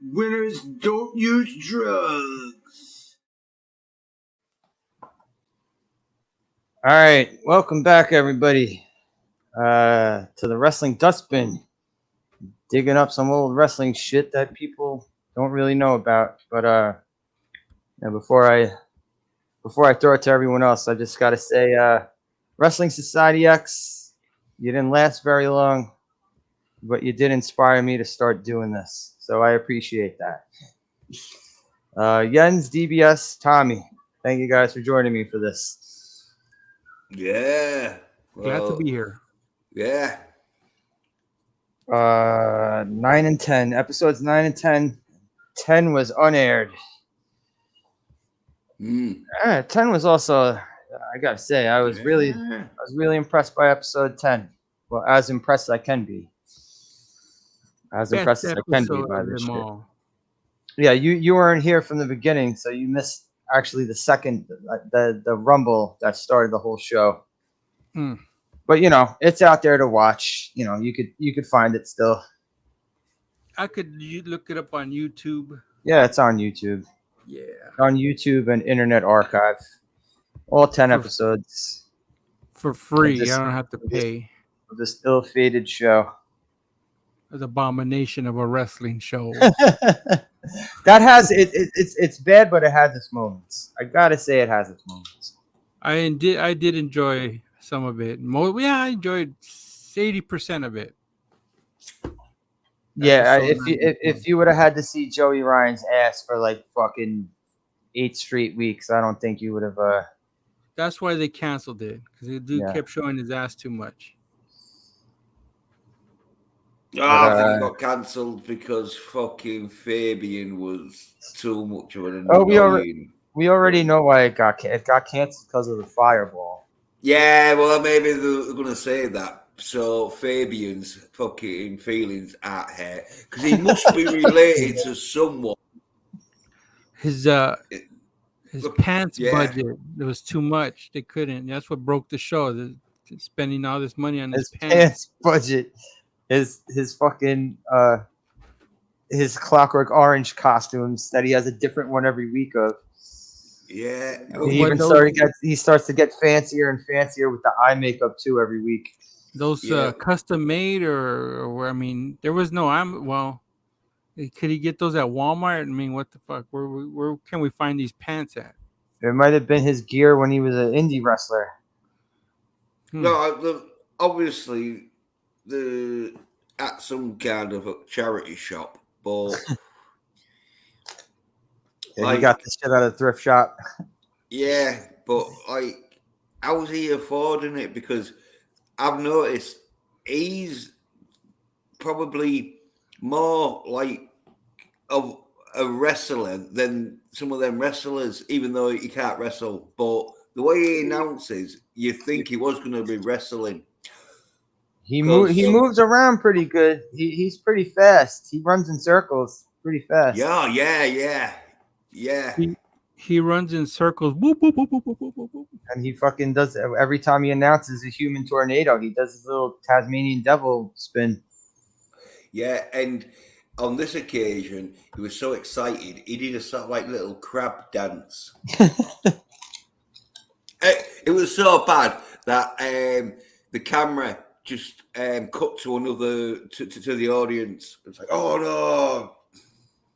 Winners don't use drugs. All right, welcome back, everybody, to the Wrestling Dustbin. Digging up some old wrestling shit that people don't really know about. But before I throw it to everyone else, I just gotta say, Wrestling Society X, you didn't last very long, but you did inspire me to start doing this, so I appreciate that. Jens, DBS, Tommy, thank you guys for joining me for this. Yeah. Glad to be here. Yeah. 9 and 10 episodes. 9 and 10. 10 was unaired. 10 was also, I gotta say, I was really impressed by episode 10. Well, as impressed as I can be. As impressed as I can be by this shit. Yeah, you weren't here from the beginning, so you missed actually the second, the rumble that started the whole show. But it's out there to watch. You could find it still. You look it up on YouTube. Yeah, it's on YouTube. Yeah. On YouTube and Internet Archive. All 10 episodes. For free. I don't have to pay. For this ill-fated show. The abomination of a wrestling show. That has it's bad, but it has its moments. I gotta say it has its moments. I did enjoy some of it. I enjoyed 80% of it. Yeah, if you would have had to see Joey Ryan's ass for like fucking 8 straight weeks, I don't think you would have. That's why they canceled it, because the dude kept showing his ass too much. I think it got cancelled because fucking Fabian was too much of an annoying. We already know why it got canceled because of the fireball. Yeah, well, maybe they're gonna say that. So Fabian's fucking feelings aren't hurt because he must be related to someone. His pants budget, it was too much. They couldn't. That's what broke the show. Spending all this money on his pants budget. His fucking his Clockwork Orange costumes that he has a different one every week of. Yeah, he starts to get fancier and fancier with the eye makeup too every week. Those custom made or I mean, there was no could he get those at Walmart? I mean, what the fuck? Where can we find these pants at? It might have been his gear when he was an indie wrestler. No, obviously at some kind of a charity shop, but he got this shit out of the thrift shop. Yeah, but how was he affording it? Because I've noticed he's probably more like a wrestler than some of them wrestlers, even though he can't wrestle. But the way he announces, you think he was going to be wrestling. He moves around pretty good. He's pretty fast. He runs in circles pretty fast. Yeah. He runs in circles. Boop, boop, boop, boop, boop, boop, boop. And he fucking does every time he announces a human tornado. He does his little Tasmanian devil spin. Yeah, and on this occasion, he was so excited. He did a sort of like little crab dance. It was so bad that the camera just cut to another to the audience. It's like, oh no,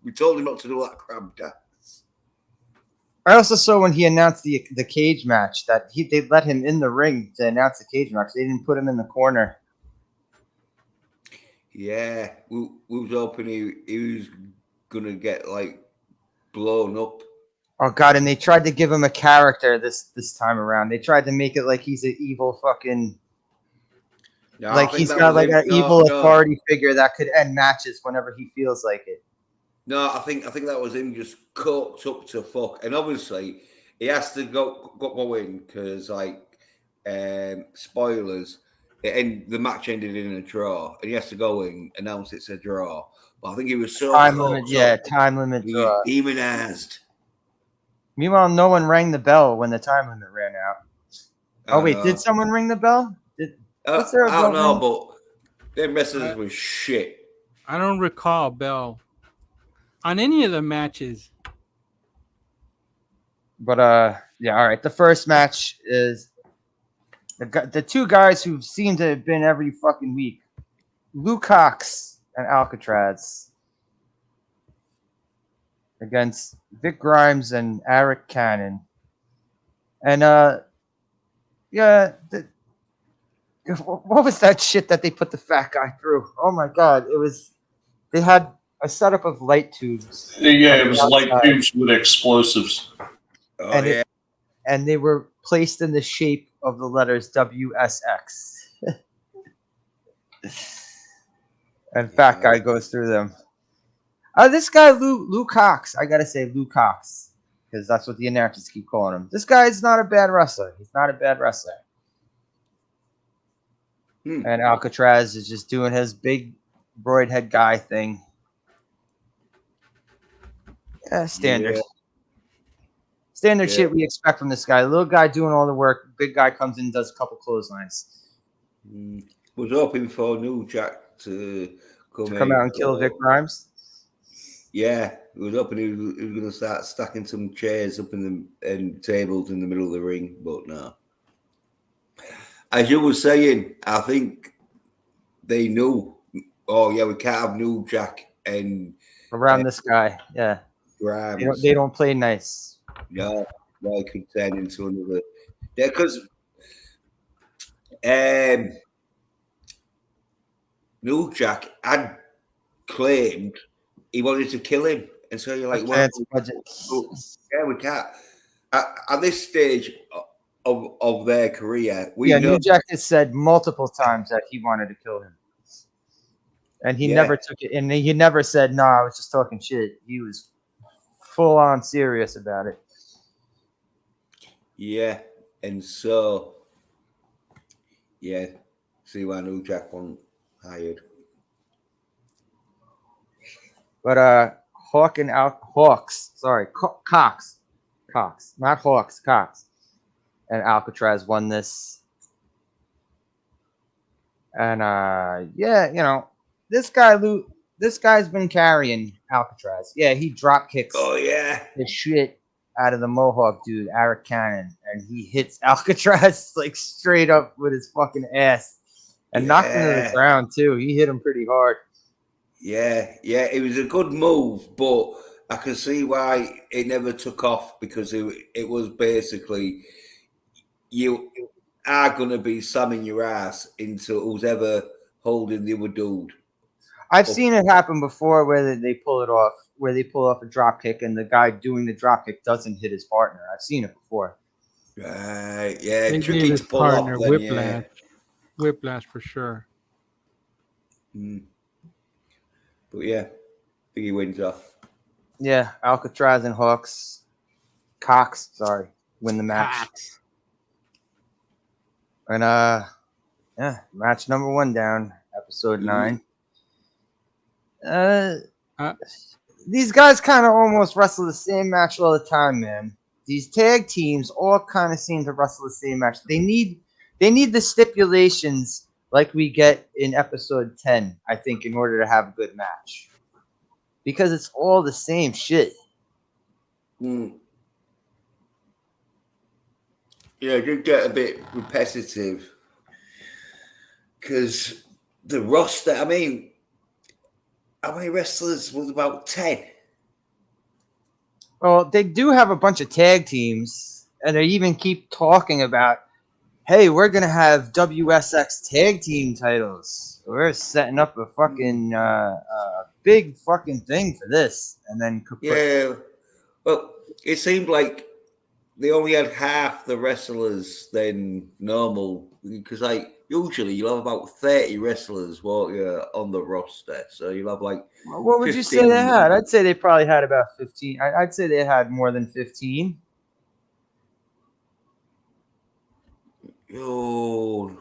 we told him not to do that crab dance. I also saw when he announced the cage match that they let him in the ring to announce the cage match. They didn't put him in the corner. Yeah, we was hoping he was gonna get like blown up. Oh god! And they tried to give him a character this time around. They tried to make it like he's an evil fucking. No, like he's got like an evil authority figure that could end matches whenever he feels like it. No, I think that was him just coked up to fuck, and obviously he has to go in because spoilers. The match ended in a draw, and he has to go in, announce it's a draw. But I think he was so time limit draw. Demonized. Meanwhile, no one rang the bell when the time limit ran out. Oh wait, did someone ring the bell? I don't know, but them wrestlers was shit. I don't recall bell. on any of the matches. But yeah, all right. The first match is the two guys who seem to have been every fucking week, Lukacs and Alcatraz, against Vic Grimes and Eric Cannon. And yeah, what was that shit that they put the fat guy through? Oh my god, they had a setup of light tubes. Yeah, on it the was light outside, tubes with explosives. Oh and yeah. and they were placed in the shape of the letters WSX. And fat guy goes through them. This guy Lou Cox, I gotta say Lou Cox, because that's what the announcers keep calling him. This guy is not a bad wrestler. He's not a bad wrestler. And Alcatraz is just doing his big broid head guy thing. Yeah, standard. Yeah. Standard Yeah. shit we expect from this guy. Little guy doing all the work. Big guy comes in and does a couple clotheslines. Was hoping for New Jack to Come out and kill Vic Grimes. Yeah, he was hoping he was going to start stacking some chairs up in the and tables in the middle of the ring, but no. As you were saying, I think they knew. Oh yeah, we can't have New Jack and Around this guy, yeah. Grimes. They don't play nice. No, it could turn into another. Yeah, because New Jack had claimed he wanted to kill him, and so you're like, well, yeah, we can't. At this stage of their career, we know. New Jack has said multiple times that he wanted to kill him, and he never took it. And he never said, "No, I was just talking shit." He was full on serious about it. Yeah, and so see why New Jack wasn't hired. But Cox, not Hawks, Cox, and Alcatraz won this. And this guy's been carrying Alcatraz. Yeah, he drop kicks. Oh yeah, the shit out of the Mohawk dude, Eric Cannon, and he hits Alcatraz like straight up with his fucking ass and knocked him to the ground too. He hit him pretty hard. Yeah, it was a good move, but I can see why it never took off because it was basically you are going to be slamming your ass into who's ever holding the other dude. I've seen it happen before where they pull it off, where they pull off a drop kick and the guy doing the drop kick doesn't hit his partner. I've seen it before. Right, yeah, They tricky gave to pull off. Then, whiplash. Whiplash for sure. But yeah, I think he wins off. Yeah, Alcatraz and Cox, win the match. And match number 1 down, episode 9. These guys kind of almost wrestle the same match all the time, man. These tag teams all kind of seem to wrestle the same match. They need the stipulations like we get in episode 10, I think, in order to have a good match. Because it's all the same shit. Yeah, it did get a bit repetitive. Because the roster, I mean, how many wrestlers was about 10? Well, they do have a bunch of tag teams, and they even keep talking about, hey, we're going to have WSX tag team titles. We're setting up a fucking big fucking thing for this. And then well, it seemed like they only had half the wrestlers than normal because, like, usually you'll have about 30 wrestlers on the roster. So you'll have like. What would you say they had? I'd say they probably had about 15. I'd say they had more than 15. Oh,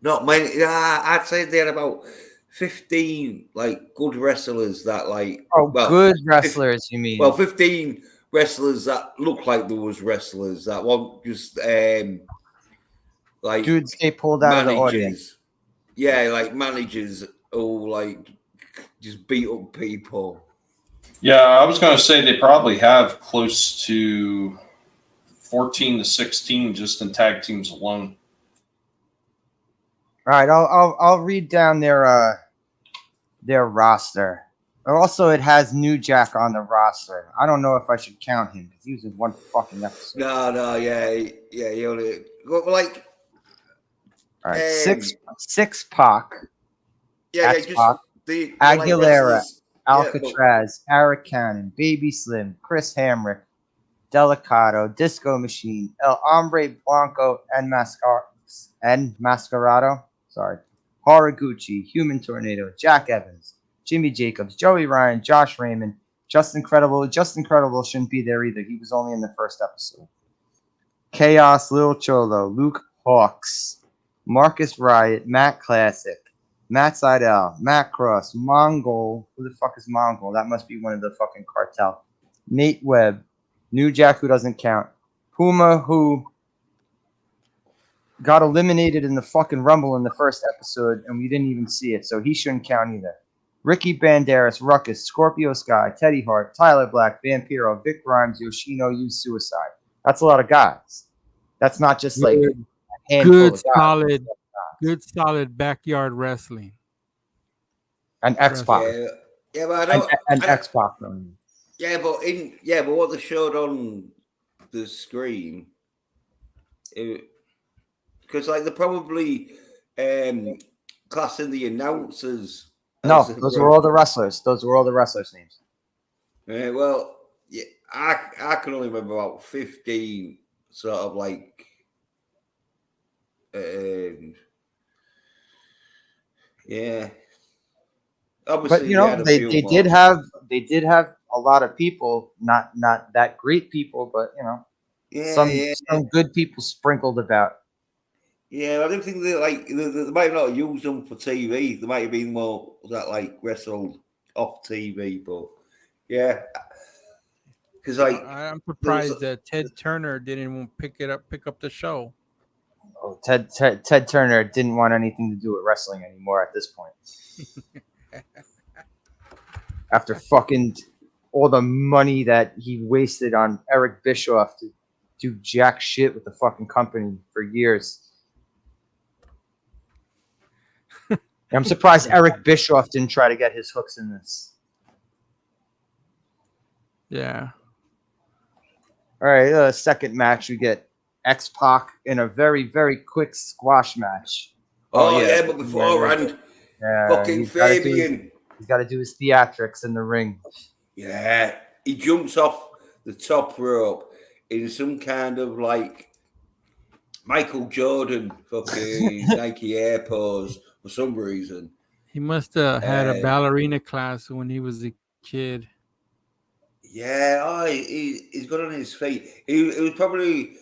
not many. Yeah, I'd say they had about 15 like good wrestlers that like. Oh, well, good wrestlers, you mean? Well, 15 wrestlers that look like there was wrestlers that weren't just like dudes they pulled out of the audience. Yeah, like managers who like just beat up people. Yeah, I was going to say they probably have close to 14 to 16 just in tag teams alone. All right, I'll read down their roster. Also, it has New Jack on the roster. I don't know if I should count him because he was in one fucking episode. No, yeah. He only like. All right, six Pac, Yeah, X just Pac, the like Aguilera, wrestlers. Alcatraz, Eric Cannon, Baby Slim, Chris Hamrick, Delicato, Disco Machine, El Hombre Blanco, and Mascarado. Sorry. Haraguchi, Human Tornado, Jack Evans, Jimmy Jacobs, Joey Ryan, Josh Raymond, Justin Credible. Justin Credible shouldn't be there either. He was only in the first episode. Chaos, Lil Cholo, Luke Hawks, Marcus Riot, Matt Classic, Matt Seidel, Matt Cross, Mongol. Who the fuck is Mongol? That must be one of the fucking cartel. Nate Webb, New Jack, who doesn't count. Puma, who got eliminated in the fucking Rumble in the first episode, and we didn't even see it, so he shouldn't count either. Ricky Banderas, Ruckus, Scorpio Sky, Teddy Hart, Tyler Black, Vampiro, Vic Grimes, Yoshino, Use Suicide. That's a lot of guys. That's not just like a handful of guys. Good solid backyard wrestling. And X-Pac. Yeah, but I don't. And X-Pac. Yeah, but what they showed on the screen, because like they're probably classing the announcers. No, those were all the wrestlers. Those were all the wrestlers' names. Well, yeah, I can only remember about 15 sort of like. Yeah. Obviously, but you know, they did have a lot of people, not that great people, but you know, some good people sprinkled about. Yeah, I don't think they they might not use them for TV. They might have been more that like wrestled off TV, but yeah, because like I'm surprised that Ted Turner didn't pick up the show. Oh, Ted Turner didn't want anything to do with wrestling anymore at this point. After fucking all the money that he wasted on Eric Bischoff to do jack shit with the fucking company for years. I'm surprised Eric Bischoff didn't try to get his hooks in this. Yeah. All right, second match, we get X-Pac in a very, very quick squash match. Oh yeah, but beforehand, fucking Fabian. He's got to do his theatrics in the ring. Yeah, he jumps off the top rope in some kind of like Michael Jordan fucking Nike Air pose for some reason. He must have had a ballerina class when he was a kid. Yeah, he's got on his feet. He was probably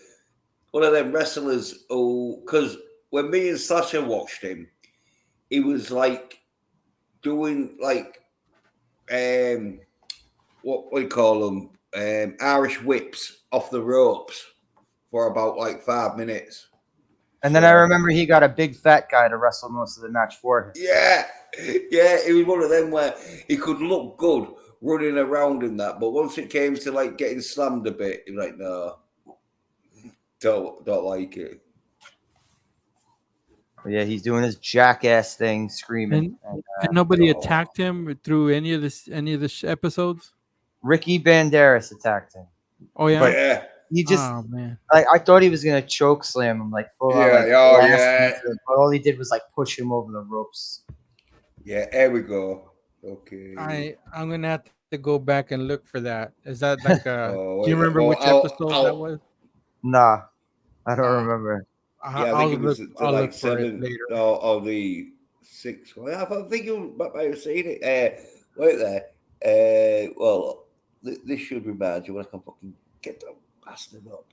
one of them wrestlers because when me and Sasha watched him, he was like doing like what we call them Irish whips off the ropes for about like 5 minutes. And then I remember he got a big fat guy to wrestle most of the match for him. Yeah, it was one of them where he could look good running around in that, but once it came to like getting slammed a bit, he was like, no, don't like it. Yeah, he's doing his jackass thing, screaming. And nobody attacked him through any of the episodes. Ricky Banderas attacked him. Oh yeah, but, yeah. He just, oh man, I thought he was gonna choke slam him like full on. But all he did was like push him over the ropes. Yeah, there we go. Okay. I'm gonna have to go back and look for that. Is that like a? Do you remember which episode that was? Nah, I don't remember. Yeah, I think it was like 7 or the 6. Well, I think you might have seen it. Wait there. Well, this should remind you when I can fucking get the bastard up.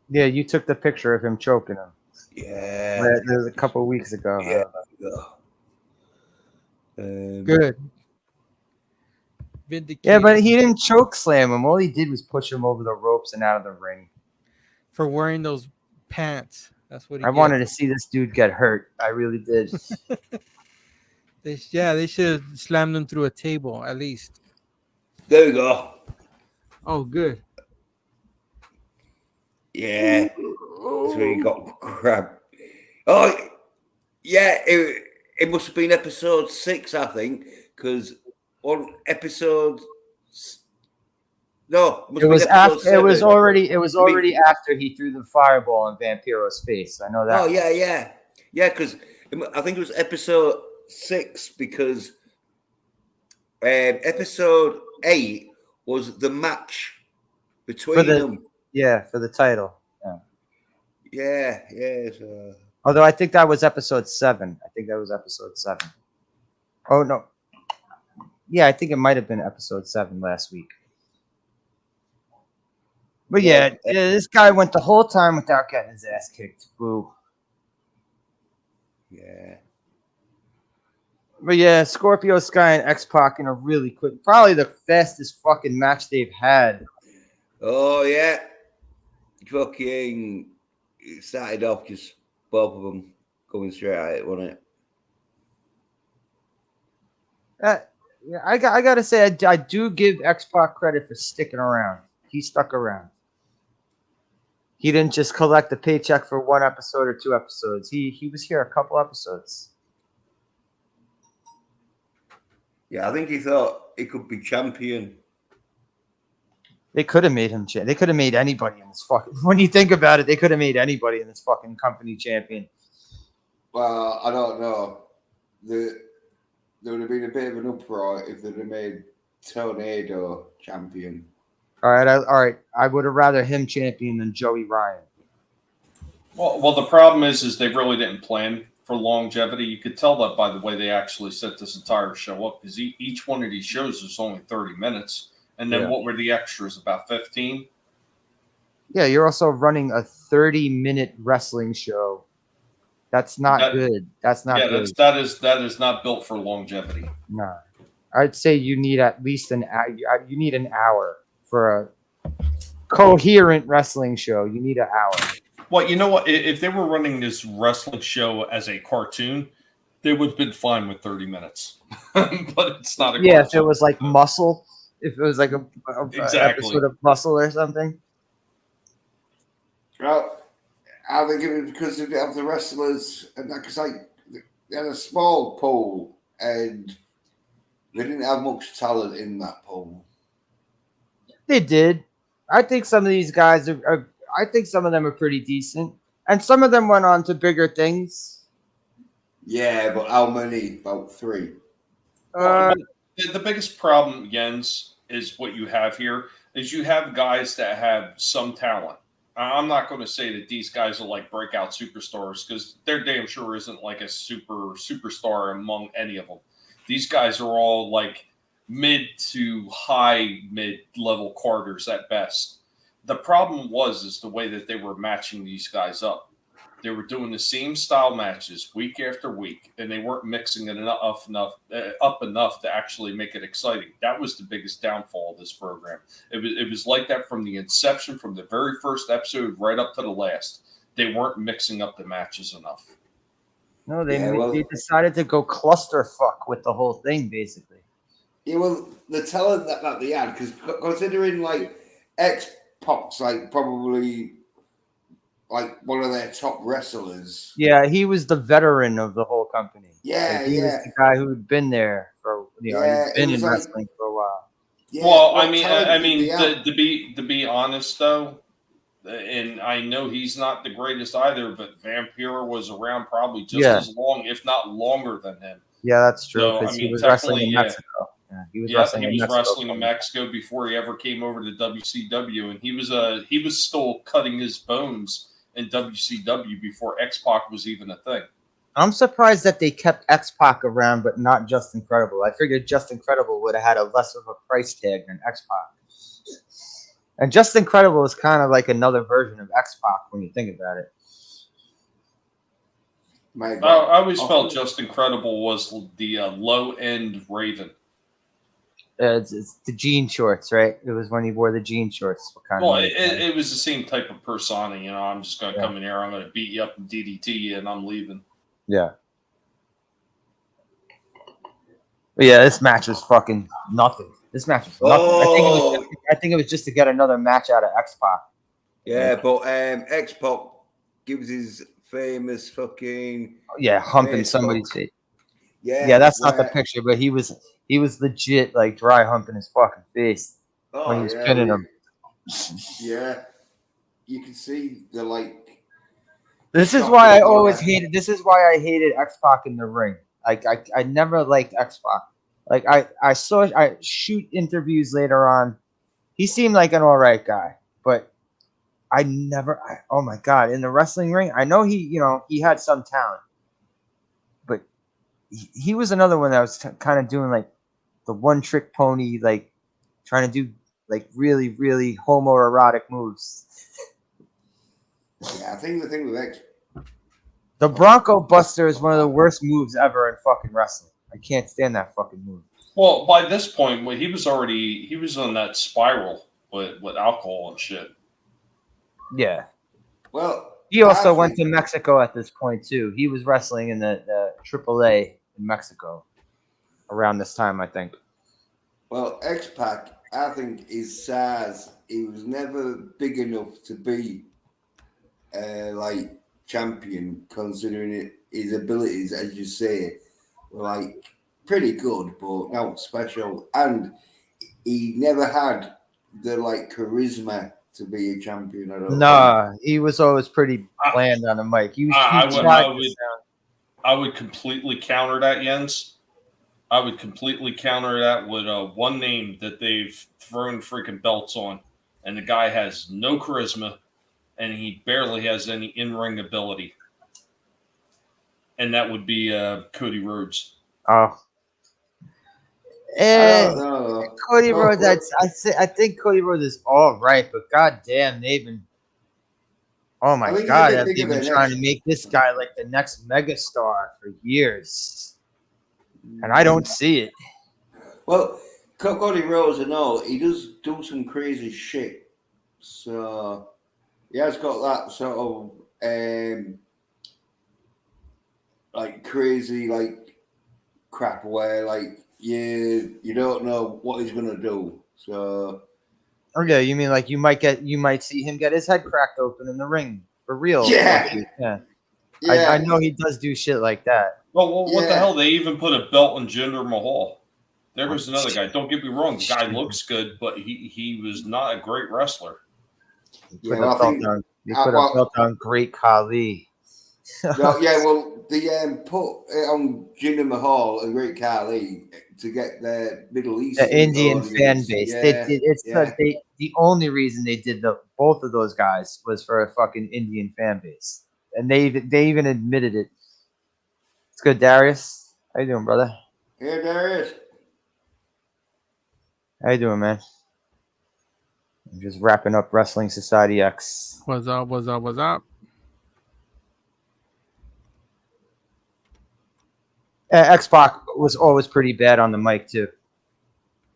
Yeah, you took the picture of him choking him. Yeah, it was a couple of weeks ago. Yeah. Good. Yeah, but he didn't choke slam him. All he did was push him over the ropes and out of the ring. For wearing those pants. That's what he wanted to see this dude get hurt. I really did. They should have slammed him through a table at least. There we go. Oh, good. Yeah. That's where you got crab. Oh, yeah. It must have been episode 6, I think, because on episode. No, it must It have was been episode after. 7. It was already after he threw the fireball in Vampiro's face. I know that. Oh, yeah. Because I think it was episode 6 because episode 8 was the match between them. Yeah, for the title. Yeah. Although I think that was episode 7. Oh no. Yeah, I think it might have been episode 7 last week. But yeah, this guy went the whole time without getting his ass kicked. Boo. Yeah. But yeah, Scorpio Sky and X-Pac in a really quick, probably the fastest fucking match they've had. Oh, yeah. Fucking it started off just both of them going straight at it, wasn't it? Yeah, I gotta say, I do give X-Pac credit for sticking around. He stuck around. He didn't just collect the paycheck for 1 episode or 2 episodes. He was here a couple episodes. Yeah, I think he thought he could be champion. They could have made him champion. They could have made anybody in this fucking. When you think about it, they could have made anybody in this fucking company champion. Well, I don't know. There would have been a bit of an uproar if they'd have made Tornado champion. All right. I would have rather him champion than Joey Ryan. Well, the problem is they really didn't plan for longevity. You could tell that by the way they actually set this entire show up, because each one of these shows is only 30 minutes. And then what were the extras, about 15? Yeah, you're also running a 30-minute wrestling show. That's not good. That's not good. That is not built for longevity. No. I'd say you need at least an hour. You need an hour for a coherent wrestling show. You need an hour. Well, you know what? If they were running this wrestling show as a cartoon, they would have been fine with 30 minutes. But it's not a cartoon. If it was like Muscle, if it was like a episode of Muscle or something. Well, I think it was because they didn't have the wrestlers, and that because they had a small pool, and they didn't have much talent in that pool. They did. I think some of these guys are. I think some of them are pretty decent, and some of them went on to bigger things. Yeah, but how many? About 3. The biggest problem, Jens, is what you have here is you have guys that have some talent. I'm not going to say that these guys are like breakout superstars, because there damn sure isn't like a superstar among any of them. These guys are all like mid to high mid-level quarters at best. The problem is the way that they were matching these guys up. They were doing the same style matches week after week, and they weren't mixing it up enough to actually make it exciting. That was the biggest downfall of this program. It was like that from the inception, from the very first episode right up to the last. They weren't mixing up the matches enough. No, they decided to go clusterfuck with the whole thing, basically. Yeah, well, the talent that they had, because considering like X-Pac's like probably like one of their top wrestlers. Yeah, he was the veteran of the whole company. Yeah, he was the guy who'd been there for he'd been in wrestling for a while. Yeah, well, I mean, to be honest though, and I know he's not the greatest either, but Vampiro was around probably just as long, if not longer than him. Yeah, that's true. Because he was wrestling in Mexico. Yeah, he was wrestling in Mexico before he ever came over to WCW, and he was still cutting his bones in WCW before X-Pac was even a thing. I'm surprised that they kept X-Pac around, but not Just Incredible. I figured Just Incredible would have had a less of a price tag than X-Pac. And Just Incredible is kind of like another version of X-Pac when you think about it. I always felt Just Incredible was the low-end Raven. It's the jean shorts, right? It was when he wore the jean shorts. It was the same type of persona. You know, I'm just going to come in here, I'm going to beat you up and DDT you, and I'm leaving. Yeah. But yeah, this match was fucking nothing. This match was nothing. Oh, I think it was just to get another match out of X-Pac. yeah, but X-Pac gives his famous fucking Yeah, humping face somebody's fuck. face. Yeah, Yeah, that's not the where- picture, but he was legit like dry humping his fucking face when he was pinning him. Yeah, you can see the like. This is shock why I and always horror. hated. This is why I hated X-Pac in the ring. Like I never liked X-Pac. Like I saw shoot interviews later on. He seemed like an all right guy, but I never. Oh my god, in the wrestling ring, I know he had some talent, but he was another one that was kind of doing like the one trick pony, like trying to do like really really homoerotic moves. Yeah, I think the thing with X. The Bronco Buster is one of the worst moves ever in fucking wrestling. I can't stand that fucking move. Well, by this point, he was on that spiral with alcohol and shit. Yeah. Well, He also I went think- to Mexico at this point too. He was wrestling in the AAA in Mexico around this time, I think. Well, X-Pac, I think his size, he was never big enough to be like champion, considering his abilities, as you say, were like pretty good, but not special. And he never had the like charisma to be a champion. I don't think. Nah, he was always pretty bland on the mic. He I would completely counter that, Jens. I would completely counter that with one name that they've thrown freaking belts on, and the guy has no charisma, and he barely has any in-ring ability, and that would be Cody Rhodes. Oh. I don't know. Cody Rhodes, I think Cody Rhodes is all right, but goddamn, they've been. Oh my god, they've been trying to make this guy like the next megastar for years, and I don't see it. Well, Cody Rhodes and all, he does do some crazy shit. So he has got that sort of like crazy like crap where like you don't know what he's gonna do. So Oh yeah, you mean like you might see him get his head cracked open in the ring for real? Yeah. Yeah. yeah, I know he does do shit like that. Well, what the Yeah. hell? They even put a belt on Jinder Mahal. There was another guy. Don't get me wrong. The guy looks good, but he was not a great wrestler. He put a belt on Great Khali. well, the put it on Jinder Mahal and Great Khali to get their Middle East Indian fan base. Yeah, They did, the only reason they did both of those guys was for a fucking Indian fan base, and they even admitted it. It's good, Darius. How you doing, brother? Yeah, Darius. How you doing, man? I'm just wrapping up Wrestling Society X. What's up? What's up? What's up? X-Pac was always pretty bad on the mic too.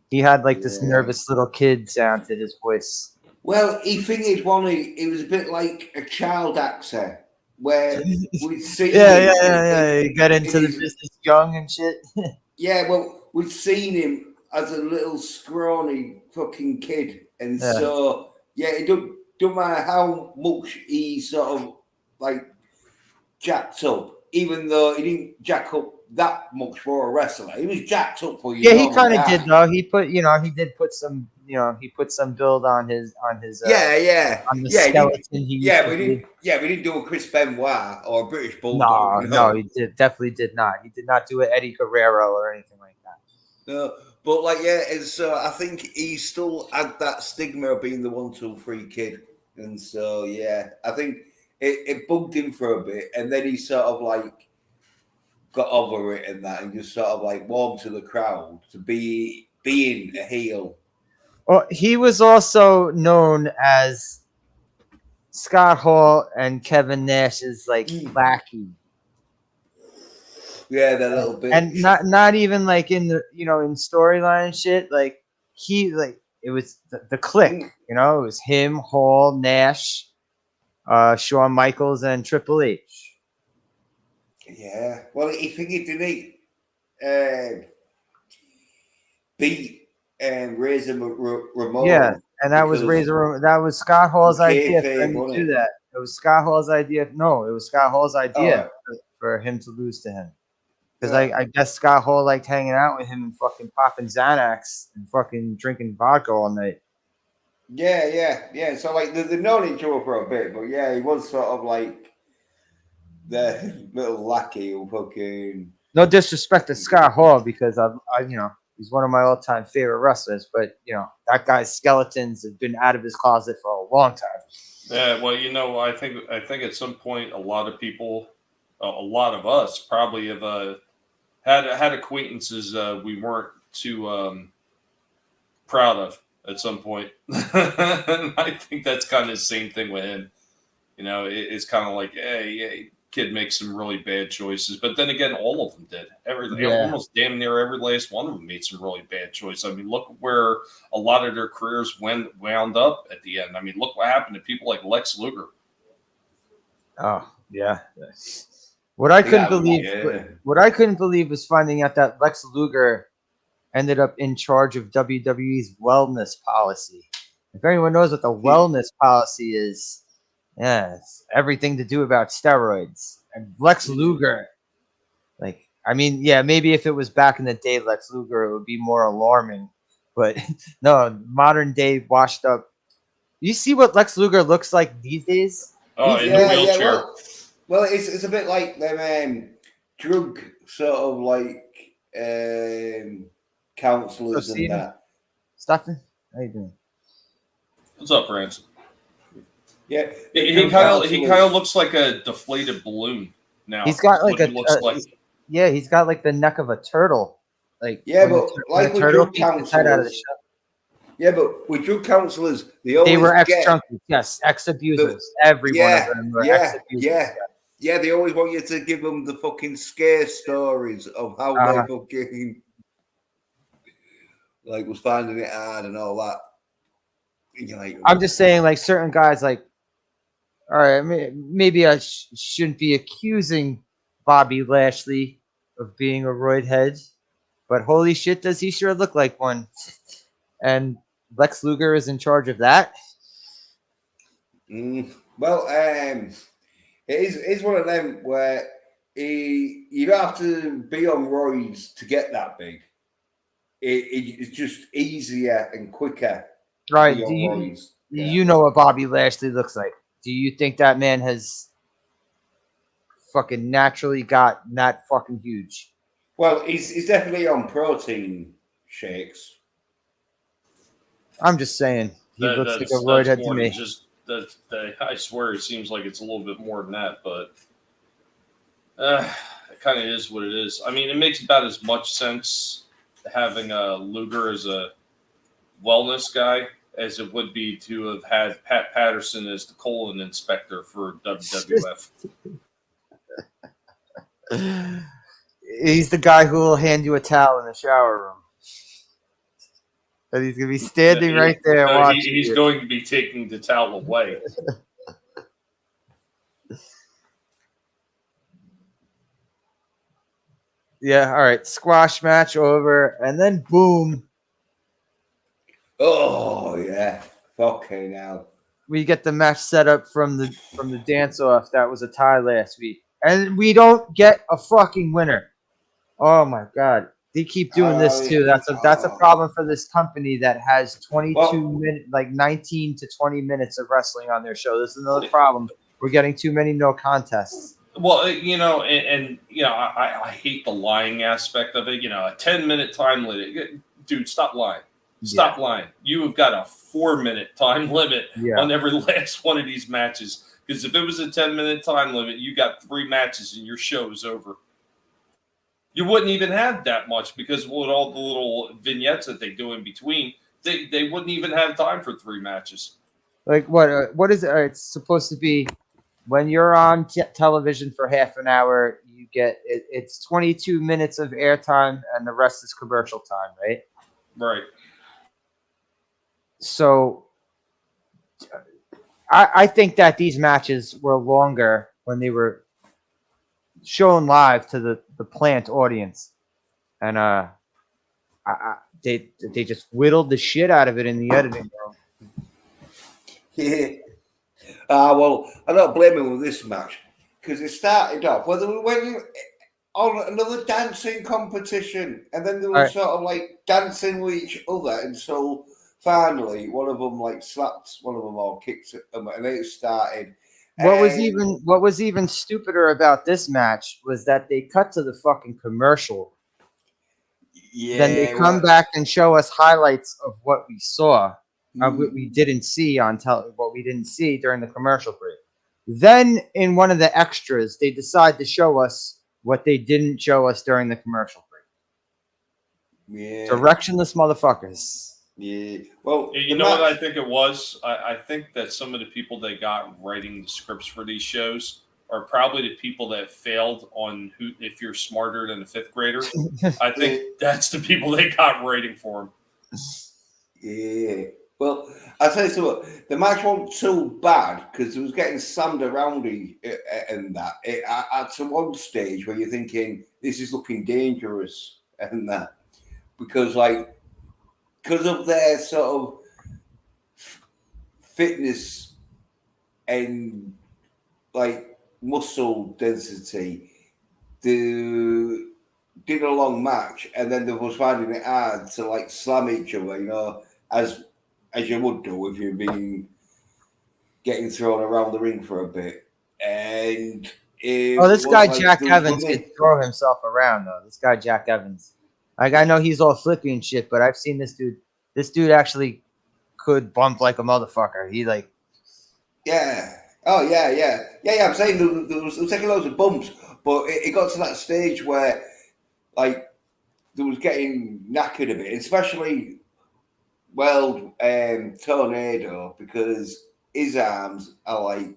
He had like this nervous little kid sound to his voice. Well, he figured it was a bit like a child actor where we'd see He got into the business young and shit. Yeah, well, we'd seen him as a little scrawny fucking kid, and so it don't matter how much he sort of like jacked up, even though he didn't jack up that much for a wrestler. He was jacked up for you. Yeah, he kind of did though. He did put some build on his on the skeleton. We didn't do a Chris Benoit or a British Bulldog. No, he definitely did not. He did not do an Eddie Guerrero or anything like that. No, but and so I think he still had that stigma of being the 1, 2, 3 kid, and so I think it bugged him for a bit, and then he sort of like got over it and that, and just sort of like warmed to the crowd to being a heel. Well, he was also known as Scott Hall and Kevin Nash's like lackey. Yeah, that little bit, and not even like in the in storyline and shit. Like it was the clique. It was him, Hall, Nash, Shawn Michaels, and Triple H. Yeah, well, he figured, didn't he? beat Razor Ramon. Yeah, and that was that was Scott Hall's idea for him to do that. It was Scott Hall's idea. No, it was Scott Hall's idea for him to lose to him. Because I guess Scott Hall liked hanging out with him and fucking popping Xanax and fucking drinking vodka all night. Yeah. So like they've known each other for a bit, but yeah, he was sort of like the little lackey who fucking. No disrespect to Scott Hall because I he's one of my all-time favorite wrestlers, but that guy's skeletons have been out of his closet for a long time. Yeah, well, I think at some point a lot of people, a lot of us probably have had acquaintances we weren't too proud of at some point. And I think that's kind of the same thing with him. It's kind of like, hey, kid makes some really bad choices, but then again, all of them did. Almost damn near every last one of them made some really bad choices. I mean, look where a lot of their careers wound up at the end. I mean, look what happened to people like Lex Luger. Oh yeah. What I couldn't believe was finding out that Lex Luger ended up in charge of WWE's wellness policy. If anyone knows what the wellness policy is, it's everything to do about steroids. And Lex Luger, maybe if it was back in the day, Lex Luger, it would be more alarming. But no, modern day washed up. You see what Lex Luger looks like these days? Oh, in the wheelchair. Yeah, well, it's a bit like them drug sort of like counselors and that. Stephen, how you doing? What's up, Ransom? Yeah, he kind of looks like a deflated balloon now. He's got like he's got like the neck of a turtle. Like but like with drug counselors. Yeah, but with drug counselors, they were ex-junkies, yes, ex-abusers. Every one of them were ex-abusers. Yeah, they always want you to give them the fucking scare stories of how they fucking was finding it hard and all that. I'm just saying, like certain guys, like, all right, maybe I shouldn't be accusing Bobby Lashley of being a roid head, but holy shit, does he sure look like one? And Lex Luger is in charge of that. Well, it's one of them where you don't have to be on roids to get that big. It's just easier and quicker. Right. You know what Bobby Lashley looks like. Do you think that man has fucking naturally got that fucking huge? Well, he's definitely on protein shakes. I'm just saying. He looks like a roid head to me. I swear it seems like it's a little bit more than that, but it kind of is what it is. I mean, it makes about as much sense having Luger as a wellness guy as it would be to have had Pat Patterson as the colon inspector for WWF. He's the guy who will hand you a towel in the shower room. And he's going to be standing right there watching. He's going to be taking the towel away. Yeah, all right. Squash match over, and then boom. Oh yeah, fucking hell. We get the match set up from the dance off. That was a tie last week, and we don't get a fucking winner. Oh my god, they keep doing this too. That's a problem for this company that has 22 minutes, like 19 to 20 minutes of wrestling on their show. This is another problem. We're getting too many no contests. Well, I hate the lying aspect of it. A 10-minute time limit. Dude, stop lying. Stop lying. You have got a 4-minute time limit on every last one of these matches. Because if it was a 10-minute time limit, you got 3 matches and your show is over. You wouldn't even have that much because with all the little vignettes that they do in between, they wouldn't even have time for 3 matches. Like what is it? It's supposed to be when you're on television for half an hour, you get it's 22 minutes of airtime and the rest is commercial time, right? Right. So I think that these matches were longer when they were shown live to the plant audience. And They just whittled the shit out of it in the editing room. Yeah. Well, I'm not blaming with this match because it started off whether we went on another dancing competition, and then they were Right. sort of like dancing with each other until finally one of them like slapped one of them or kicked them, and then it started. What was even stupider about this match was that they cut to the fucking commercial. Then they come back and show us highlights of what we saw, of what we didn't see what we didn't see during the commercial break. Then in one of the extras, they decide to show us what they didn't show us during the commercial break. Yeah. Directionless motherfuckers. Yeah. Well, You know what I think it was? I think that some of the people that got writing the scripts for these shows are probably the people that failed on who. If you're smarter than a fifth grader, I think that's the people they got writing for them. Yeah. Well, I'll tell you something. The match wasn't too bad because it was getting slammed around and that. At one stage where you're thinking, this is looking dangerous and that. Because of their sort of fitness and like muscle density, they did a long match and then they was finding it hard to like slam each other, as you would do if you've been getting thrown around the ring for a bit. And this guy Jack Evans can throw himself around though. This guy Jack Evans. Like I know he's all flippy and shit, but I've seen this dude. This dude actually could bump like a motherfucker. He like, yeah. Oh yeah. I'm saying there was taking loads of bumps, but it got to that stage where like there was getting knackered a bit, especially Tornado, because his arms are like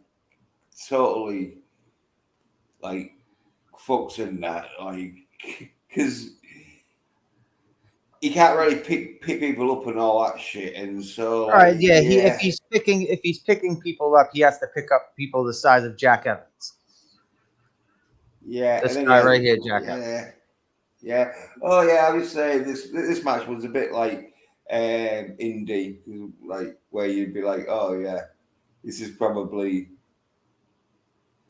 totally like fucked in that, like because he can't really pick people up and all that shit, and so all right, yeah. If he's picking people up, he has to pick up people the size of Jack Evans. Yeah, this guy right here, Jack Evans. Yeah. Oh yeah, I would say this match was a bit like indie, like where you'd be like, oh yeah, this is probably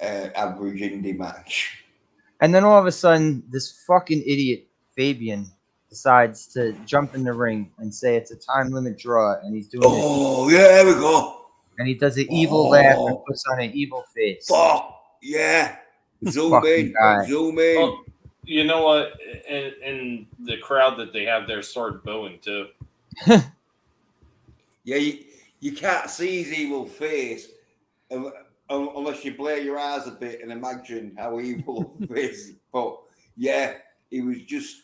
an average indie match. And then all of a sudden, this fucking idiot Fabian decides to jump in the ring and say it's a time limit draw, and he's doing there we go. And he does an evil laugh and puts on an evil face. Fuck yeah! Zoom in. Oh, you know what? And the crowd that they have there started booing too. Yeah, you can't see his evil face unless you blur your eyes a bit and imagine how evil it is. But yeah, he was just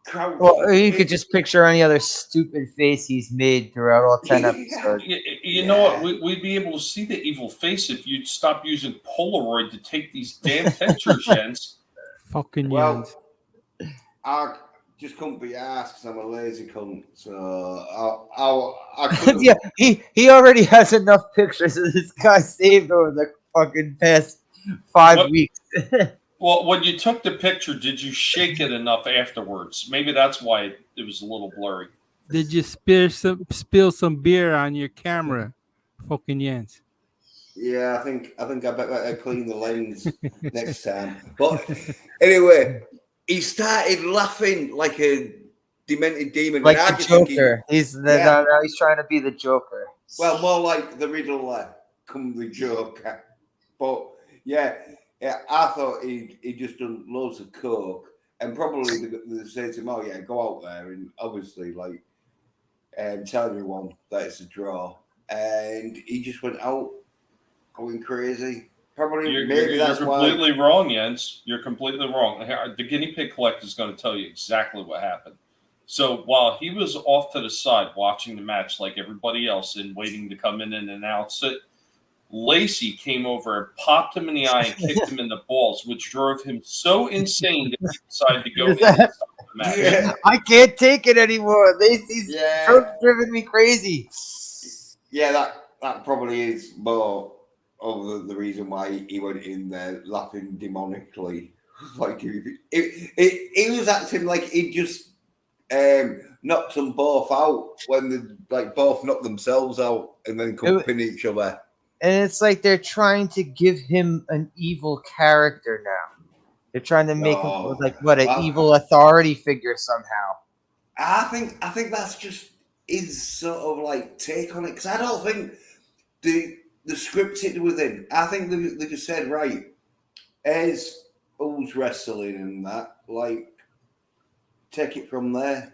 crouching. Well, you could just picture any other stupid face he's made throughout all 10 episodes. You know what? We'd be able to see the evil face if you'd stop using Polaroid to take these damn pictures, Jens. Fucking well, I just couldn't be asked because I'm a lazy cunt. So I couldn't. Yeah, he already has enough pictures of this guy saved over the fucking past 5 weeks. Well, when you took the picture, did you shake it enough afterwards? Maybe that's why it was a little blurry. Did you spill some beer on your camera? Fucking Jens. Yeah, I think I better clean the lens next time. But anyway, he started laughing like a demented demon. Like the Joker. He's trying to be the Joker. Well, more like the Riddler come the Joker. But yeah, I thought he'd just done loads of coke, and probably they said to him, "Oh yeah, go out there and obviously like tell everyone that it's a draw." And he just went out going crazy. Probably maybe that's why. You're completely wrong, Jens. You're completely wrong. The guinea pig collector is going to tell you exactly what happened. So while he was off to the side watching the match like everybody else and waiting to come in and announce it, Lacey came over and popped him in the eye and kicked him in the balls, which drove him so insane that he decided to go into the match. Yeah. I can't take it anymore. Lacey's driven me crazy. Yeah, that probably is more of the reason why he went in there laughing demonically. Like he was acting like he just knocked them both out when they like both knocked themselves out and then could pin each other. And it's like they're trying to give him an evil character now. They're trying to make him like an evil authority figure somehow. I think that's just his sort of like take on it, because I don't think the scripted with him. I think they just said, right, here's who's wrestling and that, like, take it from there.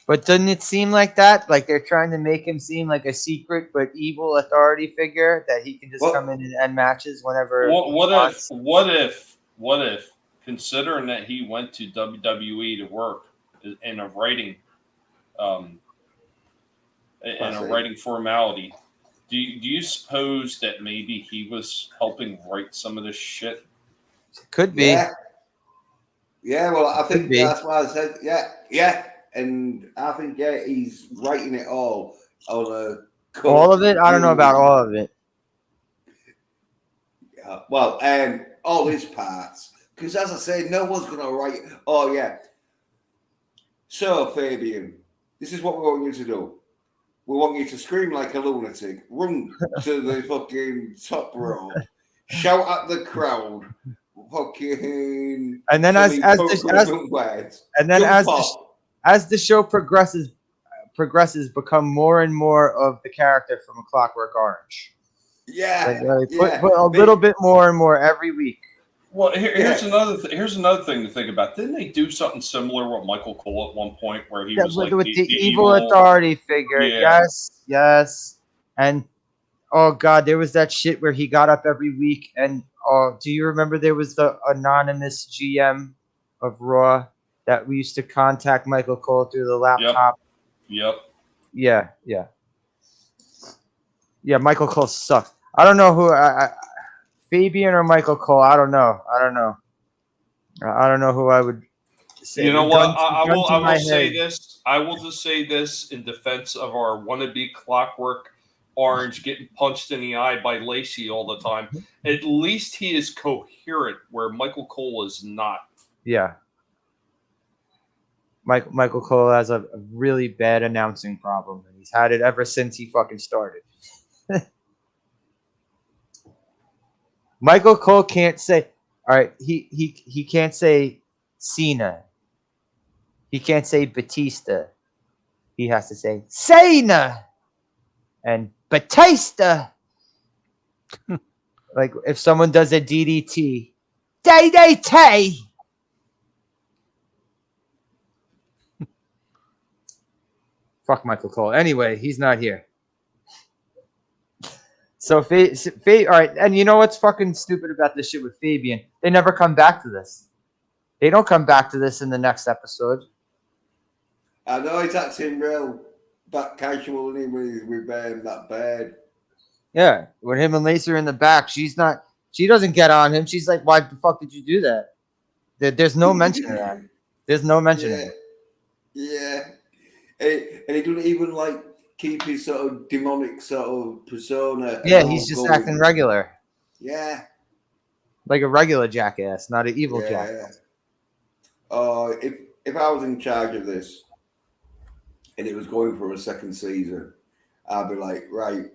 But doesn't it seem like that? Like they're trying to make him seem like a secret but evil authority figure that he can just come in and end matches whenever. What if, considering that he went to WWE to work in a writing, writing formality, do you suppose that maybe he was helping write some of this shit? Could be. Yeah. Well, I think that's why I said yeah. And I think he's writing it all on a all of it. I don't know about all of it. Well, all his parts, because as I say, no one's gonna write. Oh yeah. So Fabian, this is what we want you to do. We want you to scream like a lunatic, run to the fucking top rope, shout at the crowd, fucking. And then as the show progresses, become more and more of the character from A Clockwork Orange. Yeah, put a little bit more and more every week. Well, here's another thing to think about. Didn't they do something similar with Michael Cole at one point, where he was like with the evil authority figure? Yeah. Yes. And oh god, there was that shit where he got up every week, and do you remember there was the anonymous GM of Raw that we used to contact Michael Cole through the laptop? Yep. Yeah. Michael Cole sucked. I don't know who Fabian or Michael Cole. I don't know. I don't know who I would say. You know what? I will say this. I will just say this in defense of our wannabe Clockwork Orange getting punched in the eye by Lacey all the time. At least he is coherent, where Michael Cole is not. Yeah. Michael Cole has a really bad announcing problem, and he's had it ever since he fucking started. Michael Cole can't say, all right, he can't say Cena. He can't say Batista. He has to say Cena and Batista. Like if someone does a DDT, DDT. Fuck Michael Cole. Anyway, he's not here. So, all right. And you know what's fucking stupid about this shit with Fabian? They never come back to this. They don't come back to this in the next episode. I know he's acting real back casual and with that bad. Yeah. When him and Lacey are in the back, she doesn't get on him. She's like, why the fuck did you do that? There's no mention of that. There's no mention of it. Yeah. And he doesn't even like keep his sort of demonic sort of persona. Yeah, he's just acting regular. Yeah. Like a regular jackass, not an evil jackass. If I was in charge of this and it was going for a second season, I'd be like, right,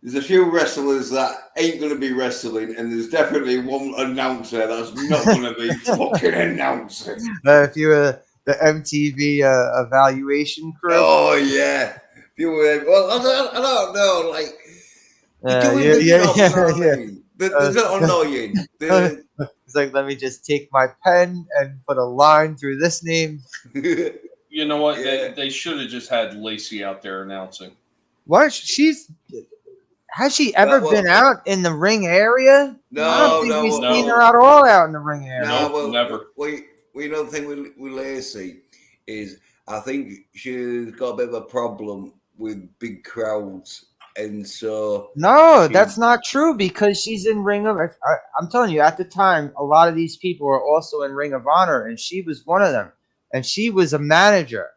there's a few wrestlers that ain't going to be wrestling, and there's definitely one announcer that's not going to be fucking announcing. If you were the MTV evaluation crew. Oh yeah. Well, I don't know. Like, they're not annoying. It's like, let me just take my pen and put a line through this name. You know what? Yeah. They should have just had Lacey out there announcing. What? Has she ever been out in the ring area? No, I don't think we've seen her at all out in the ring area. No, never. We don't think with Lacey is I think she's got a bit of a problem with big crowds, and so that's not true because she's in Ring of. I'm telling you, at the time, a lot of these people were also in Ring of Honor, and she was one of them. And she was a manager,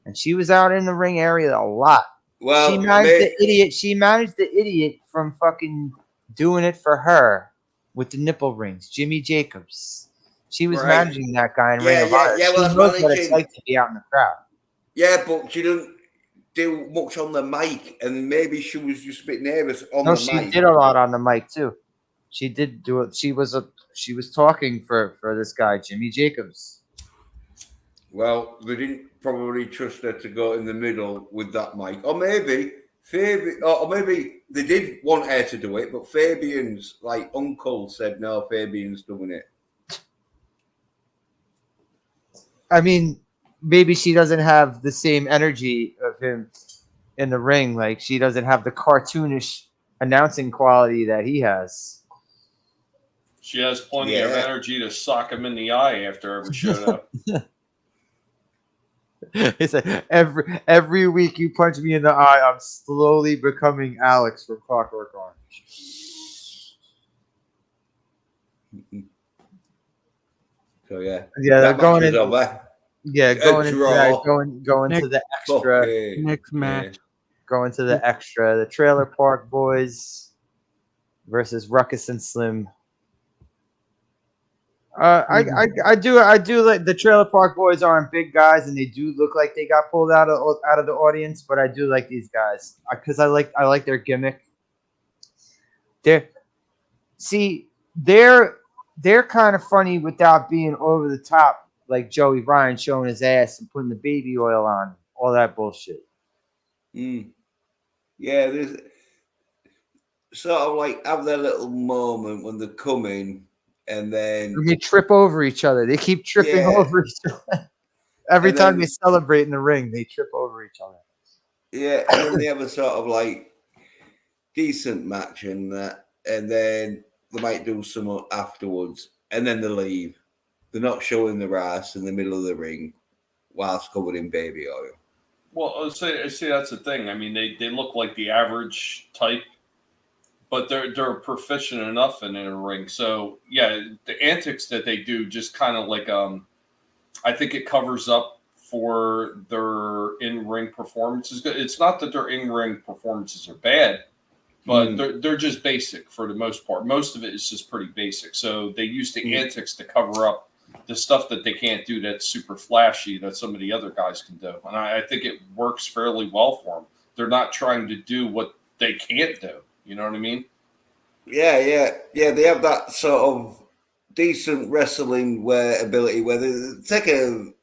and she was out in the ring area a lot. Well, she managed the idiot. She managed the idiot from fucking doing it for her with the nipple rings, Jimmy Jacobs. She was Right. managing that guy in Yeah, Ring of yeah, Honor. yeah, She well, that's knows what it's managing. like to be out in the crowd. Yeah, but she didn't do much on the mic, and maybe she was just a bit nervous on No, the she mic. did a lot on the mic too. She did do it. She was talking for this guy, Jimmy Jacobs. Well, they didn't probably trust her to go in the middle with that mic, or maybe or maybe they did want her to do it, but Fabian's like uncle said no. Fabian's doing it. I mean, maybe she doesn't have the same energy of him in the ring. Like she doesn't have the cartoonish announcing quality that he has. She has plenty of energy to sock him in the eye after every showdown. He said, every week you punch me in the eye, I'm slowly becoming Alex from Clockwork Orange. So yeah, they're going in. Over. Yeah, going into that, going Next, to the extra. Next match. Going to the extra. The Trailer Park Boys versus Ruckus and Slim. I do like the Trailer Park Boys aren't big guys and they do look like they got pulled out of the audience, but I do like these guys because I like their gimmick. They're kind of funny without being over the top, like Joey Ryan showing his ass and putting the baby oil on, all that bullshit. Yeah, there's sort of like have their little moment when they come in. And then they trip over each other. They keep tripping over each other. Every time they celebrate in the ring, they trip over each other. Yeah, and then they have a sort of like decent match in that, and then they might do some afterwards, and then they leave. They're not showing their ass in the middle of the ring whilst covered in baby oil. Well, see, that's the thing. I mean, they look like the average type, but they're proficient enough in a ring. So yeah, the antics that they do just kind of like I think it covers up for their in-ring performances. It's not that their in-ring performances are bad, but they're just basic for the most part. Most of it is just pretty basic. So they use the antics to cover up the stuff that they can't do that's super flashy that some of the other guys can do. And I think it works fairly well for them. They're not trying to do what they can't do. You know what I mean? Yeah. They have that sort of decent wrestling ability where they take a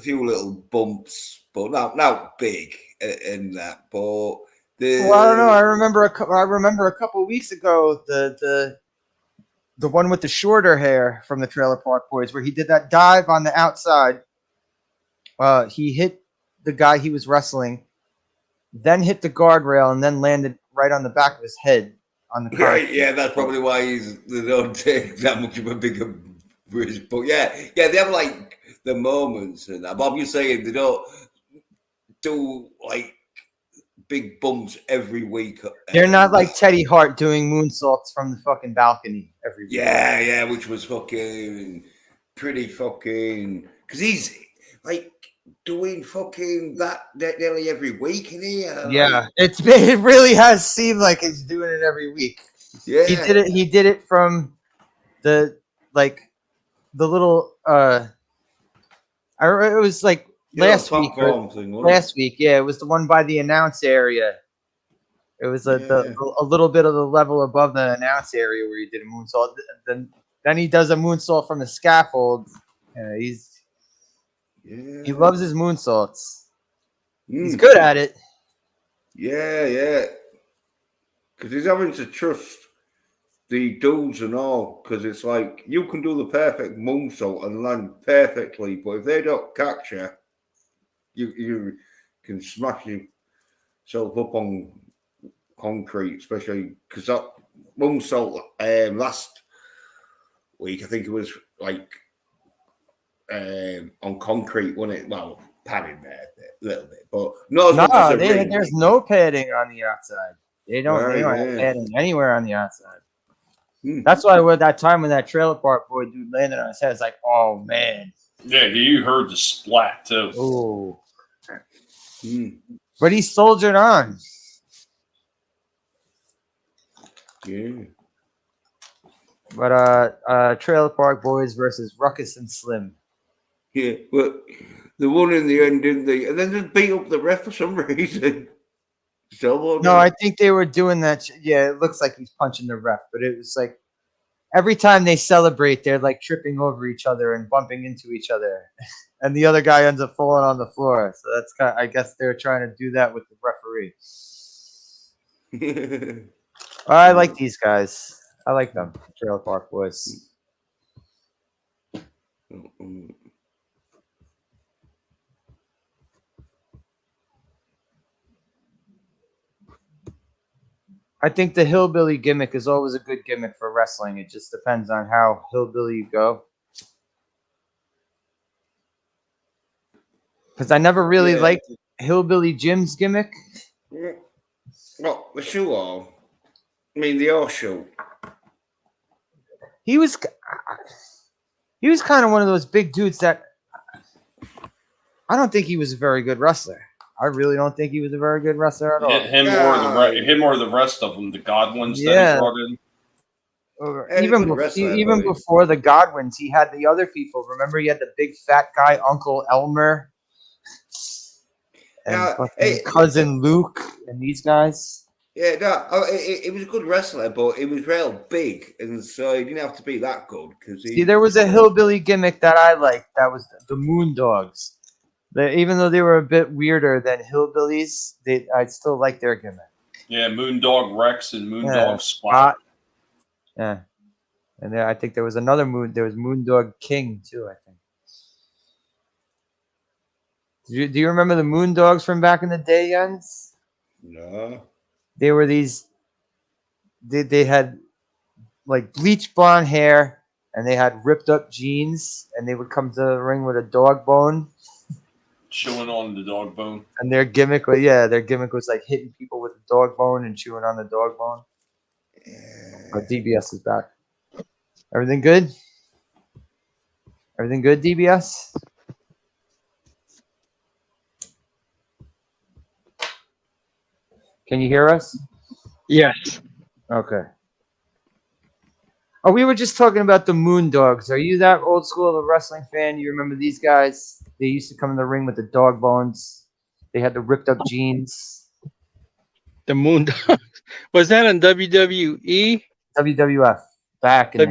few little bumps, but not big in that. But well, I don't know. I remember a couple of weeks ago the one with the shorter hair from the Trailer Park Boys where he did that dive on the outside. He hit the guy he was wrestling, then hit the guardrail, and then landed right on the back of his head on the concrete. Right, yeah, that's probably why they don't take that much of a bigger risk. But yeah, they have like the moments and that. Bob, you're saying they don't do like big bumps every week. They're not like Teddy Hart doing moonsaults from the fucking balcony every week. Yeah, which was fucking pretty fucking because he's like doing fucking that nearly every week, isn't he? Yeah, it really has seemed like he's doing it every week. Yeah, he did it from the little it was like last week. Last week, yeah, it was the one by the announce area. It was a little bit of the level above the announce area where he did a moonsault. Then he does a moonsault from the scaffold. He loves his moonsaults. He's good at it. Yeah. Because he's having to trust the dudes and all. Because it's like you can do the perfect moonsault and land perfectly, but if they don't catch you, you can smash yourself up on concrete, especially because that moonsault last week, I think it was like on concrete, wasn't it? Well, padding there a little bit, but there's no padding on the outside. They don't have padding anywhere on the outside. That's why with that time when that Trailer Park Boy dude landed on his head, it's like, oh man. Yeah, you heard the splat too. Oh. But he soldiered on. Yeah. But Trailer Park Boys versus Ruckus and Slim. Yeah, well, they won in the end, didn't they? And then they beat up the ref for some reason. No, I think they were doing that. Yeah, it looks like he's punching the ref, but it was like every time they celebrate, they're like tripping over each other and bumping into each other, and the other guy ends up falling on the floor. So that's kind of, I guess they're trying to do that with the referee. I like these guys. I like them. Trailer Park Boys. I think the hillbilly gimmick is always a good gimmick for wrestling. It just depends on how hillbilly you go. Because I never really liked Hillbilly Jim's gimmick. Well, the shoe all. I mean, the all show. He was kind of one of those big dudes that I don't think he was a very good wrestler. I really don't think he was a very good wrestler at all. Him or the rest of them, the Godwins that he brought in. Even before the Godwins, he had the other people. Remember, he had the big fat guy, Uncle Elmer, and cousin Luke, and these guys. Yeah, no, it was a good wrestler, but it was real big, and so he didn't have to be that good. See, there was a hillbilly gimmick that I liked. That was the Moondogs. Even though they were a bit weirder than hillbillies, I still like their gimmick. Yeah, Moondog Rex and Moondog Spot. Yeah, and I think there was another There was Moondog King too. I think. Do you remember the Moondogs from back in the day, Jens? No. They were these. They had like bleach blonde hair, and they had ripped up jeans, and they would come to the ring with a dog bone. Chewing on the dog bone. And their gimmick was like hitting people with the dog bone and chewing on the dog bone. Oh, DBS is back. Everything good? Everything good, DBS? Can you hear us? Yes. Okay. Oh, we were just talking about the Moondogs. Are you that old school of a wrestling fan? You remember these guys? They used to come in the ring with the dog bones. They had the ripped up jeans. The Moondogs. Was that on WWE? WWF. Back in the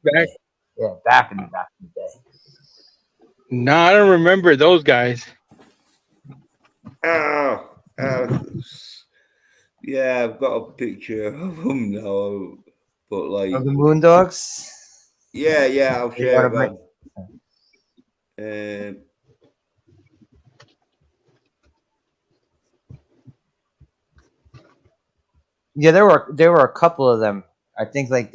back? Yeah, back in the day. No, I don't remember those guys. Yeah, I've got a picture of them now. But like of the Moondogs? Yeah, I'll share it. Yeah, there were a couple of them. I think like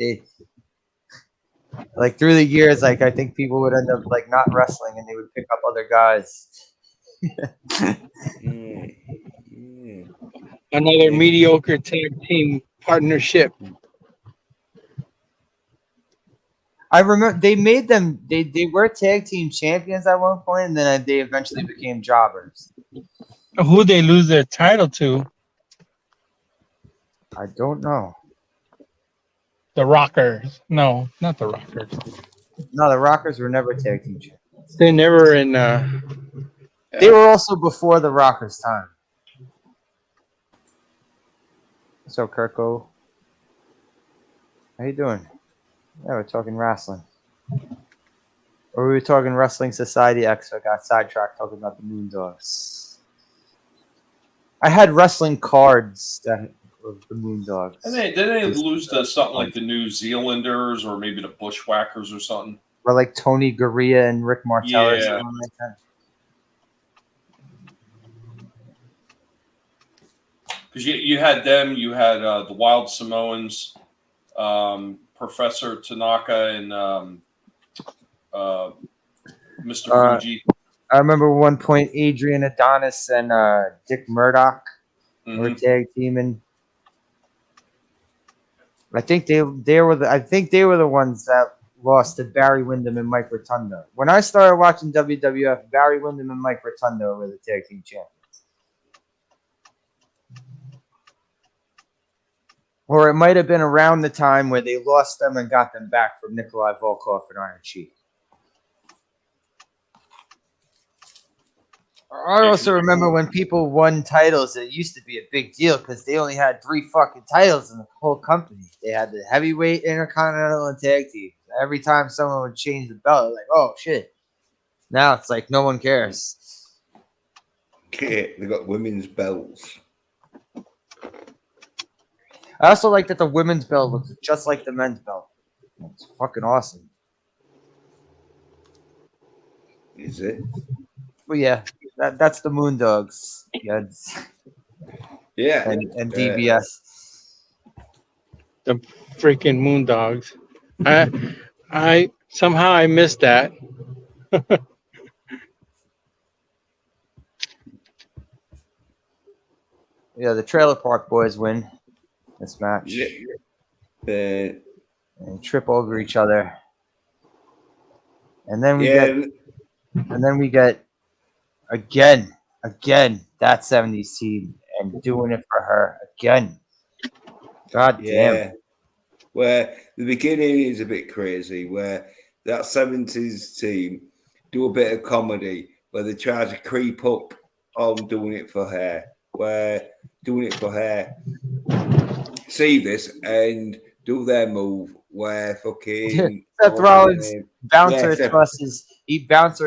through the years, like I think people would end up like not wrestling and they would pick up other guys. Another mediocre tag team partnership. I remember they made them. They were tag team champions at one point, and then they eventually became jobbers. Who they lose their title to? I don't know. The Rockers. No, not the Rockers. No, the Rockers were never tag team champions. They never in. They were also before the Rockers' time. So, Kirko, how you doing? Yeah, we're talking wrestling. Or we were talking Wrestling Society X. So I got sidetracked talking about the Moondogs. I had wrestling cards that of the Moondogs. And didn't they lose to something like the New Zealanders or maybe the Bushwhackers or something? Or like Tony Garea and Rick Martel or Yeah. something like that. Because you had them, you had the Wild Samoans, Professor Tanaka, and Mr. Fuji. I remember one point Adrian Adonis and Dick Murdoch were tag teaming. I think they were the ones that lost to Barry Windham and Mike Rotundo. When I started watching WWF, Barry Windham and Mike Rotundo were the tag team champions. Or it might have been around the time where they lost them and got them back from Nikolai Volkov and Iron Sheik. I also remember when people won titles, it used to be a big deal because they only had 3 fucking titles in the whole company. They had the heavyweight, intercontinental, and tag team. Every time someone would change the belt, like, oh shit. Now it's like no one cares. Yeah, they got women's belts. I also like that the women's belt looks just like the men's belt. It's fucking awesome. Is it? But yeah, that's the Moondogs. Yeah. And DBS. The freaking Moondogs. I somehow I missed that. Yeah, the Trailer Park Boys win this match. Yeah. And trip over each other. And then we get again that 70s team and doing it for her again. God damn. Where the beginning is a bit crazy, where that 70s team do a bit of comedy where they try to creep up on doing it for her. See this and do their move where fucking Seth Rollins bouncer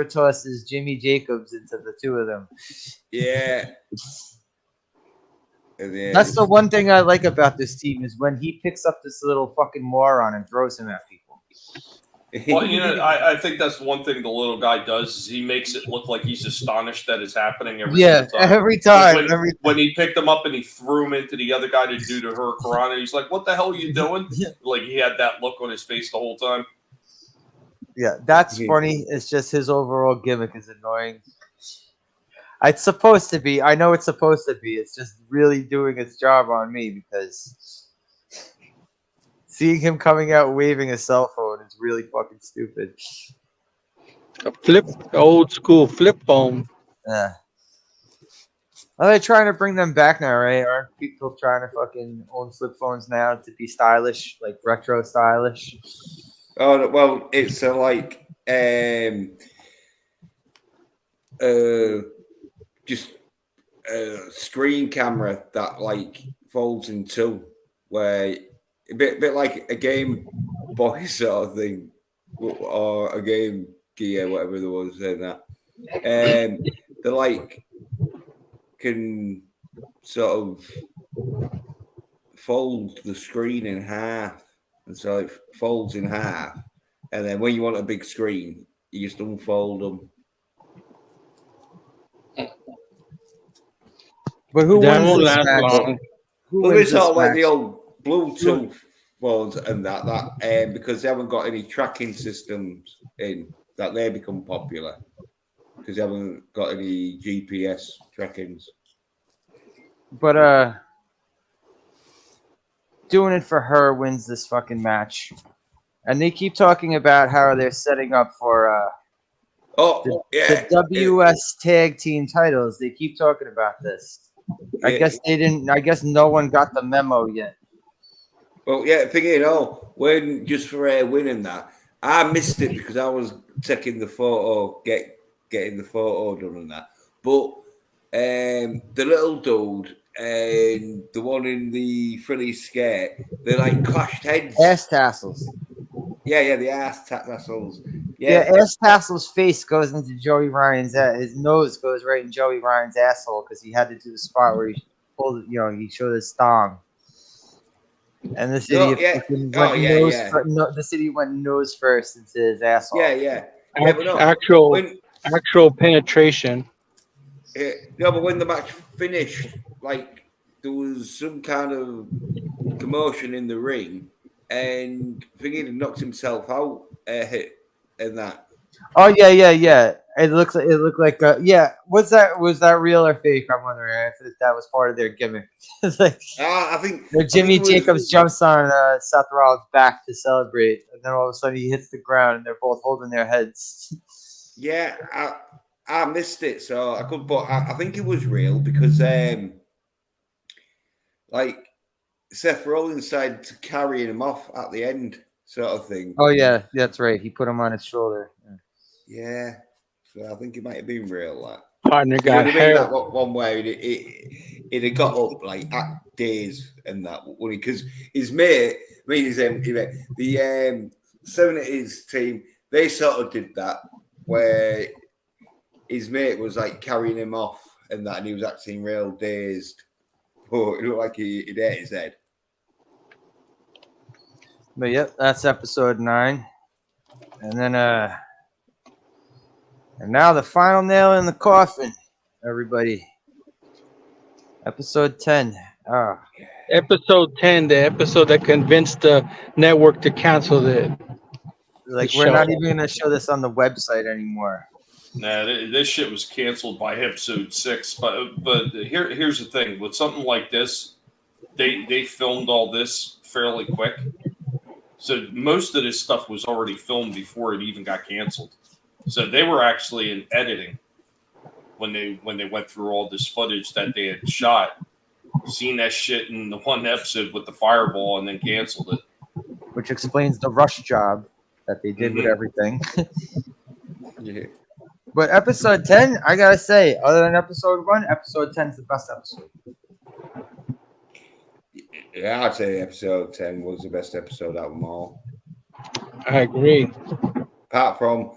tosses Jimmy Jacobs into the two of them. Yeah. That's the one thing I like about this team is when he picks up this little fucking moron and throws him at people. Well, I think that's one thing the little guy does is he makes it look like he's astonished that it's happening every time. When he picked him up and he threw him into the other guy to do to Hurricanrana, he's like, "What the hell are you doing?" Like he had that look on his face the whole time. Yeah, that's funny. It's just his overall gimmick is annoying. It's supposed to be. I know it's supposed to be. It's just really doing its job on me because seeing him coming out waving a cell phone is really fucking stupid. Old school flip phone. Yeah. Are they trying to bring them back now, right? Aren't people trying to fucking own flip phones now to be stylish, like retro stylish? Oh, well, it's just a screen camera that like folds in two, where a bit like a Game Boy sort of thing, or a Game Gear, whatever there was in that. They like can sort of fold the screen in half, and so it folds in half, and then when you want a big screen, you just unfold them. But who wins this match? Well, it's all like the old Bluetooth phones and that because they haven't got any tracking systems in that, they become popular because they haven't got any GPS trackings. But doing it for her wins this fucking match, and they keep talking about how they're setting up for the WS tag team titles. They keep talking about this. I guess they didn't. I guess no one got the memo yet. Well, yeah, when just for winning that, I missed it because I was taking the photo, getting the photo done and that. But the little dude and the one in the frilly skirt, they like clashed heads. Ass tassels. Yeah, the ass tassels. Yeah, Ass Tassel's face goes into Joey Ryan's his nose goes right in Joey Ryan's asshole because he had to do the spot where he pulled, he showed his thong. And the city the city went nose first into his asshole. Actual penetration. But when the match finished, like there was some kind of commotion in the ring, and Thingy had knocked himself out and that. Oh yeah. It looked like Was that real or fake? I'm wondering if that was part of their gimmick. It's like I think Jimmy Jacobs jumps on Seth Rollins' back to celebrate, and then all of a sudden he hits the ground, and they're both holding their heads. Yeah, I missed it, so I could, but I think it was real because like Seth Rollins decided to carry him off at the end, sort of thing. Oh yeah, that's right. He put him on his shoulder. Yeah. So I think it might have been real. That. Partner You know got what I mean? That hair. one where it had got up like at days and that because his mate, I mean his mate, the 70s team, they sort of did that where his mate was like carrying him off and that, and he was acting real dazed. But it looked like he'd hit his head. But yep, that's episode 9. And then and now the final nail in the coffin, everybody. Episode 10. Episode 10, the episode that convinced the network to cancel it. Like The we're show. not even gonna show this on the website anymore. Nah, this shit was canceled by episode 6. But here's the thing: with something like this, they filmed all this fairly quick. So most of this stuff was already filmed before it even got canceled. So they were actually in editing when they went through all this footage that they had shot, seen that shit in the one episode with the fireball, and then canceled it. Which explains the rush job that they did with everything. Yeah. But episode 10, I gotta say, other than episode 1, episode 10 is the best episode. Yeah, I'd say episode 10 was the best episode out of them all. I agree. Apart from,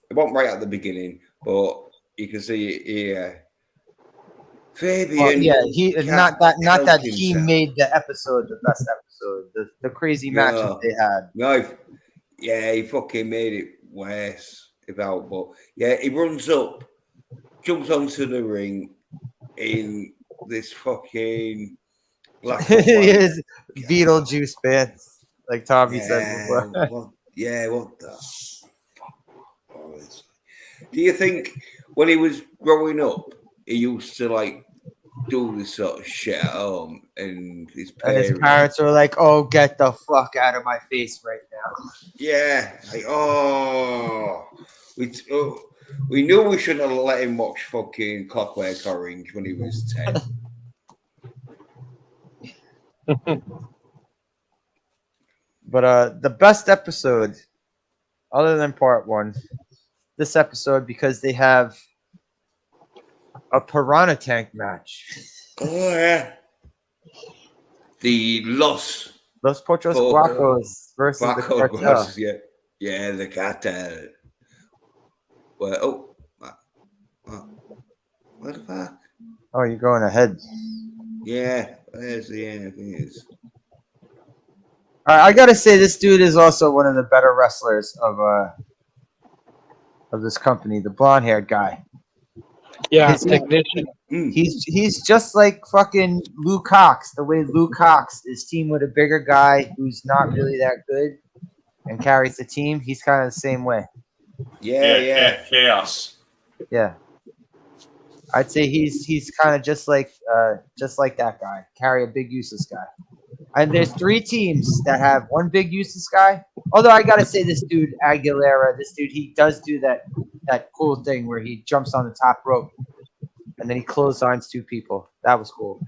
it wasn't right at the beginning, but you can see it here. Fabian. Well, yeah, he not that he himself. made the episode the best episode. The crazy matches they had. No, yeah, he fucking made it worse. But yeah, he runs up, jumps onto the ring in this fucking black and white. His Beetlejuice pants, like Tommy said before. What the fuck? Do you think when he was growing up, he used to like do this sort of shit at home, and his parents were like, "Oh, get the fuck out of my face right now." Yeah, like we knew we shouldn't have let him watch fucking Clockwork Orange when he was 10. But the best episode, other than part 1, this episode, because they have a piranha tank match. Oh yeah, the Los Pochos Guacos versus the cartel. Yeah, the cartel. Well, what the fuck? Oh, you're going ahead. Yeah, there's the end. All right, I gotta say, this dude is also one of the better wrestlers of this company. The blonde-haired guy. Yeah, technician. He's just like fucking Lou Cox. The way Lou Cox is teamed with a bigger guy who's not really that good and carries the team. He's kind of the same way. Yeah. Chaos. Yeah, I'd say he's kind of just like that guy. Carry a big useless guy. And there's 3 teams that have one big useless guy. Although I gotta say, this dude Aguilera, he does do that cool thing where he jumps on the top rope and then he clotheslines 2 people. That was cool.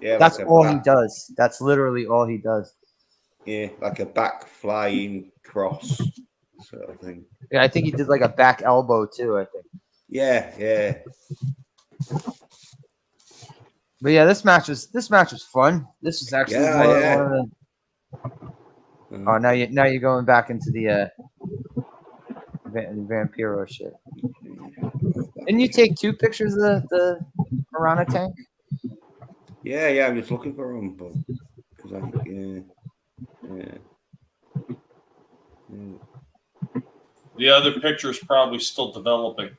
Yeah, that's all he does. That's literally all he does. Yeah, like a back flying cross sort of thing. Yeah, I think he did like a back elbow too. I think. Yeah. But yeah, this match was fun. This was actually one of the. Oh, now you're going back into the Vampiro shit. Didn't you take 2 pictures of the piranha tank? Yeah. I'm just looking for them, but because The other picture's probably still developing.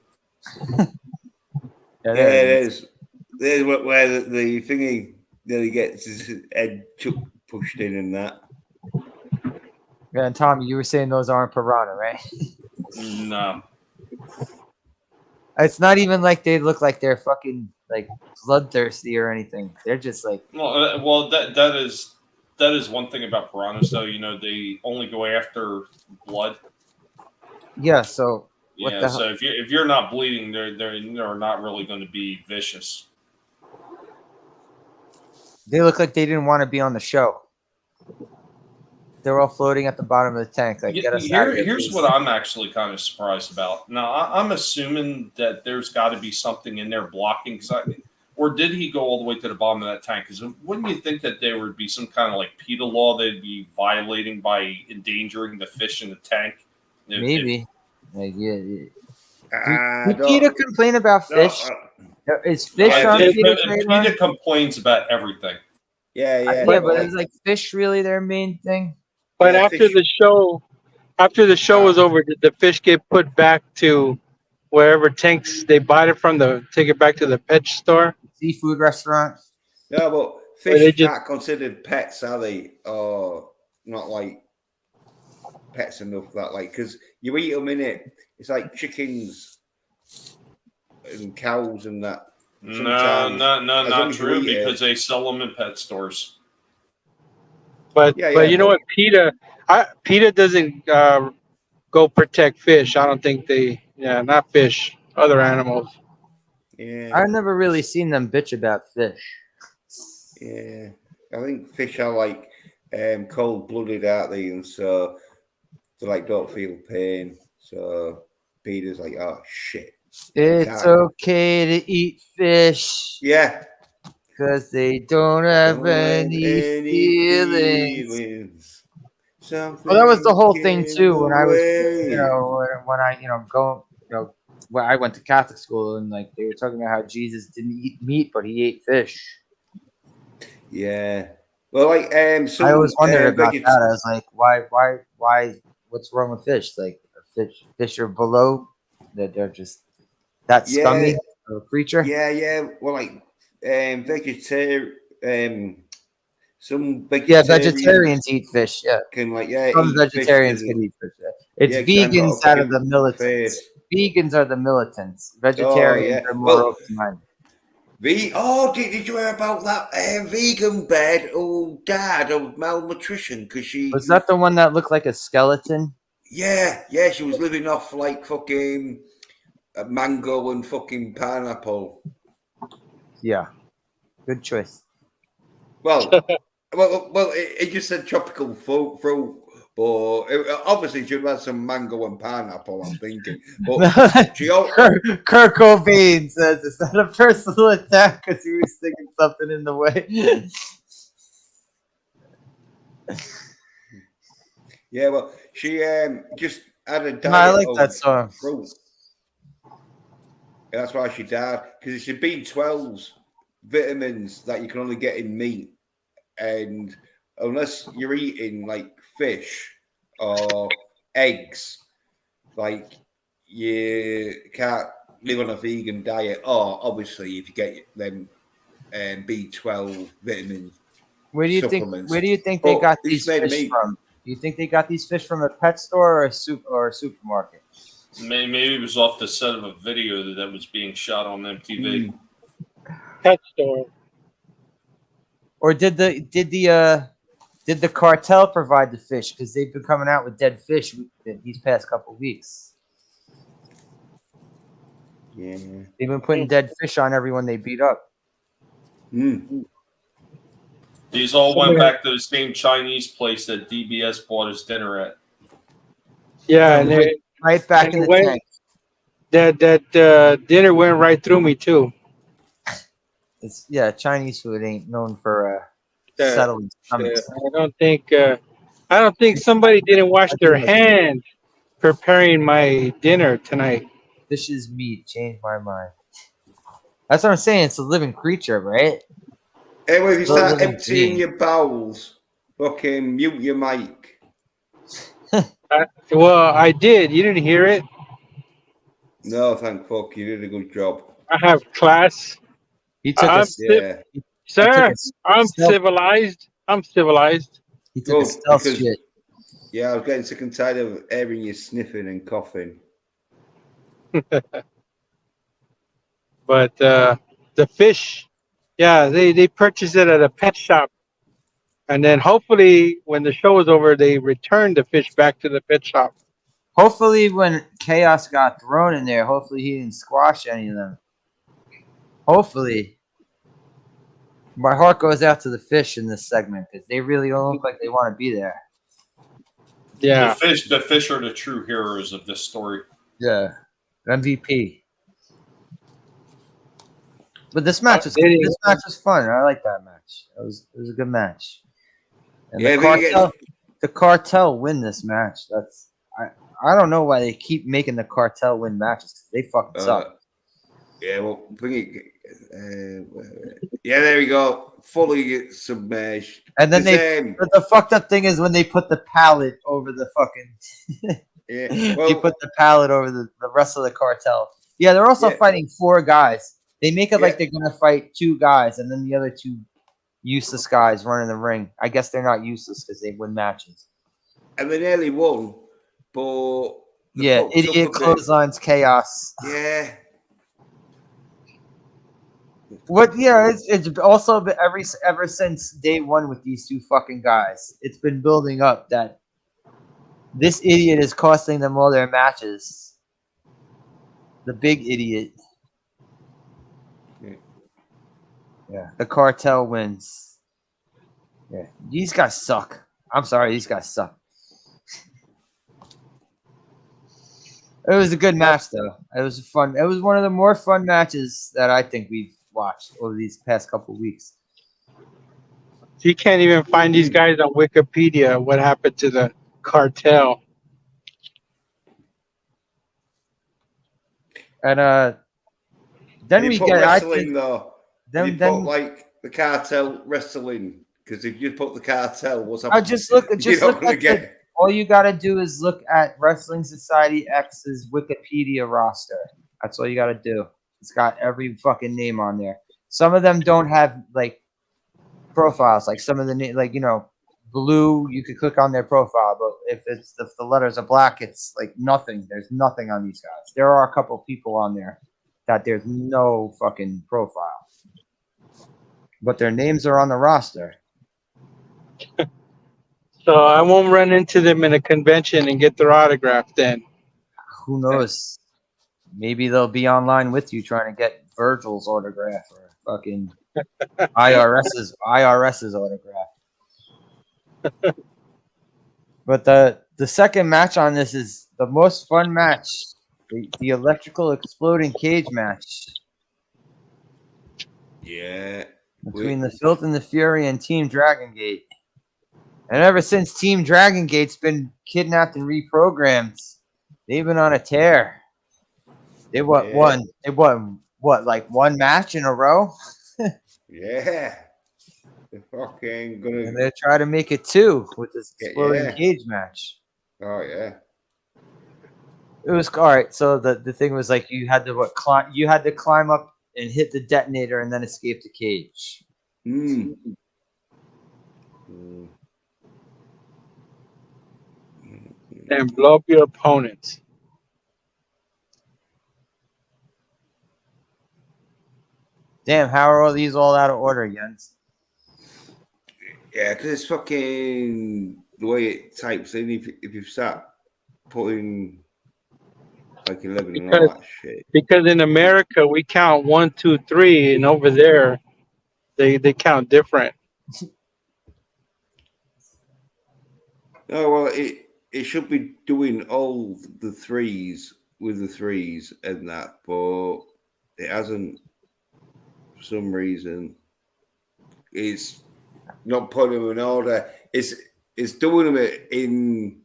Yeah, it is. There's where the thingy nearly gets his head pushed in and that. Yeah, and Tommy, you were saying those aren't piranha, right? No. It's not even like they look like they're fucking like bloodthirsty or anything. They're just like. Well, that is one thing about piranhas, though. You know, they only go after blood. Yeah. So. So if you're not bleeding, they're not really going to be vicious. They look like they didn't want to be on the show. They're all floating at the bottom of the tank. Like, get us out of here. Here's please. what I'm actually kind of surprised about. Now, I'm assuming that there's got to be something in there blocking, or did he go all the way to the bottom of that tank? Because wouldn't you think that there would be some kind of like PETA law they'd be violating by endangering the fish in the tank? Maybe. Like, yeah. I Did PETA complain about fish? Is fish on PETA's radar? PETA complains about everything. Yeah, Yeah, but but is like fish really their main thing? But Yeah, after fish. the show was over, did the fish get put back to wherever tanks they bought it from? Take it back to the pet store? Seafood restaurant? No, but Or they fish just- aren't considered pets, are they? Or not like pets enough that like because you eat them in it. It's like chickens and cows and that. No, Sometimes, no, as not long as you true eat it. because they sell them in pet stores. But Yeah, you know but- what? PETA doesn't go protect fish. I don't think not fish, other animals. Yeah, I've never really seen them bitch about fish. yeah. I think fish are like cold-blooded, aren't they? And so they like don't feel pain. So Peter's like, oh shit. It's can't. okay to eat fish Yeah. because they don't have Don't have any feelings. feelings. Well, that was the whole thing Something too. When I was, away. when I, when I went to Catholic school and like they were talking about how Jesus didn't eat meat, but he ate fish. Yeah. Well, like I always wondered about that. I was like, why? What's wrong with fish? Like fish are below that they're just that scummy of a creature. Yeah. Well, like vegetarian. Some Vegetarians eat fish. Yeah, can some eat vegetarians fish can eat fish. Yeah. It's 'cause I got vegans a out of the fucking militants. face. Vegans are the militants. Vegetarians are more Well, open-minded. Did you hear about that vegan bed? Oh, dad of malnutrition because she Was that the one that looked like a skeleton? Yeah, she was living off like fucking mango and fucking pineapple. Yeah, good choice. Well, it just said tropical fruit, but obviously she had some mango and pineapple. I'm thinking, but she Kurt Cobain says it's not a personal attack because he was sticking something in the way. Yeah, well, she just had a diet. I like of that song. Fruit. And that's why she died because it should be B12 vitamins that you can only get in meat, and unless you're eating like fish or eggs, like you can't live on a vegan diet. Or obviously, if you get them B12 vitamins. Where do you supplements. think they But got these these made fish me- from? Do you think they got these fish from a pet store or a supermarket? Maybe it was off the set of a video that was being shot on MTV. Pet store. Or did the cartel provide the fish? Because they've been coming out with dead fish these past couple weeks. Yeah. They've been putting dead fish on everyone they beat up. These all went back to the same Chinese place that DBS bought his dinner at. Yeah, and Right back in and the when- tank. that dinner went right through me too. Chinese food ain't known for Yeah, settling stomachs. I don't think somebody didn't wash their hands preparing my dinner tonight. Fish is meat. Changed my mind. That's what I'm saying. It's a living creature, right? Anyway, if you Well, start living emptying being. your bowels, fucking mute your mic. Well, I did. You didn't hear it. No, thank fuck. You did a good job. I have class. He took I'm a si- Yeah. Sir, a I'm stealth- civilized. I'm civilized. He took a Good, stealth because- shit. Yeah, I was getting sick and tired of hearing you sniffing and coughing. But the fish, they purchased it at a pet shop. And then hopefully when the show is over, they return the fish back to the pet shop. Hopefully, when chaos got thrown in there, hopefully he didn't squash any of them. Hopefully. My heart goes out to the Fish in this segment because they really don't look like they want to be there. Yeah. The fish are the true heroes of this story. Yeah, MVP. But this match was fun. I like that match. It was a good match. And the cartel win this match. I don't know why they keep making the cartel win matches. They fucking suck. Yeah, well, bring it. Yeah, there we go. Fully submerged. And then the fucked up thing is when they put the pallet over the fucking. Yeah, well, they put the pallet over the rest of the cartel. Yeah, they're also fighting 4 guys. They make it like they're gonna fight 2 guys, and then the other 2 useless guys run in the ring. I guess they're not useless because they win matches. And they nearly won, but idiot clotheslines chaos. Yeah. What? Yeah, it's also been ever since day 1 with these 2 fucking guys. It's been building up that this idiot is costing them all their matches. The big idiot. Yeah, the cartel wins. Yeah, these guys suck. I'm sorry, these guys suck. It was a good match, though. It was fun. It was one of the more fun matches that I think we've watched over these past couple of weeks. You can't even find these guys on Wikipedia. What happened to the cartel? And then we get wrestling though. Then put like the cartel wrestling, because if you put the cartel, what's up? All you gotta do is look at Wrestling Society X's Wikipedia roster. That's all you gotta do. It's got every fucking name on there. Some of them don't have like profiles. Like some of the blue, you could click on their profile, but if the letters are black, it's like nothing. There's nothing on these guys. There are a couple people on there that there's no fucking profile. But their names are on the roster. So I won't run into them in a convention and get their autograph then. Who knows? Maybe they'll be online with you trying to get Virgil's autograph or fucking IRS's autograph. But the second match on this is the most fun match. The electrical exploding cage match. Yeah. Between the Filth and the Fury and Team Dragon Gate. And ever since Team Dragon Gate's been kidnapped and reprogrammed, they've been on a tear. They won like 1 match in a row? Yeah. They're fucking gonna. And they're trying to make it 2 with this exploding cage match. Oh yeah. It was all right. So the thing was like you had to climb up and hit the detonator and then escape the cage. And blow up your opponents. Damn, how are all these all out of order, Jens? Yeah, because it's fucking the way it types in. If you start putting like 11 and all that shit. Because in America we count 1, 2, 3, and over there they count different. Oh well, it should be doing all the 3s with the 3s and that, but it hasn't. For some reason, it's not putting them in order. It's doing them in,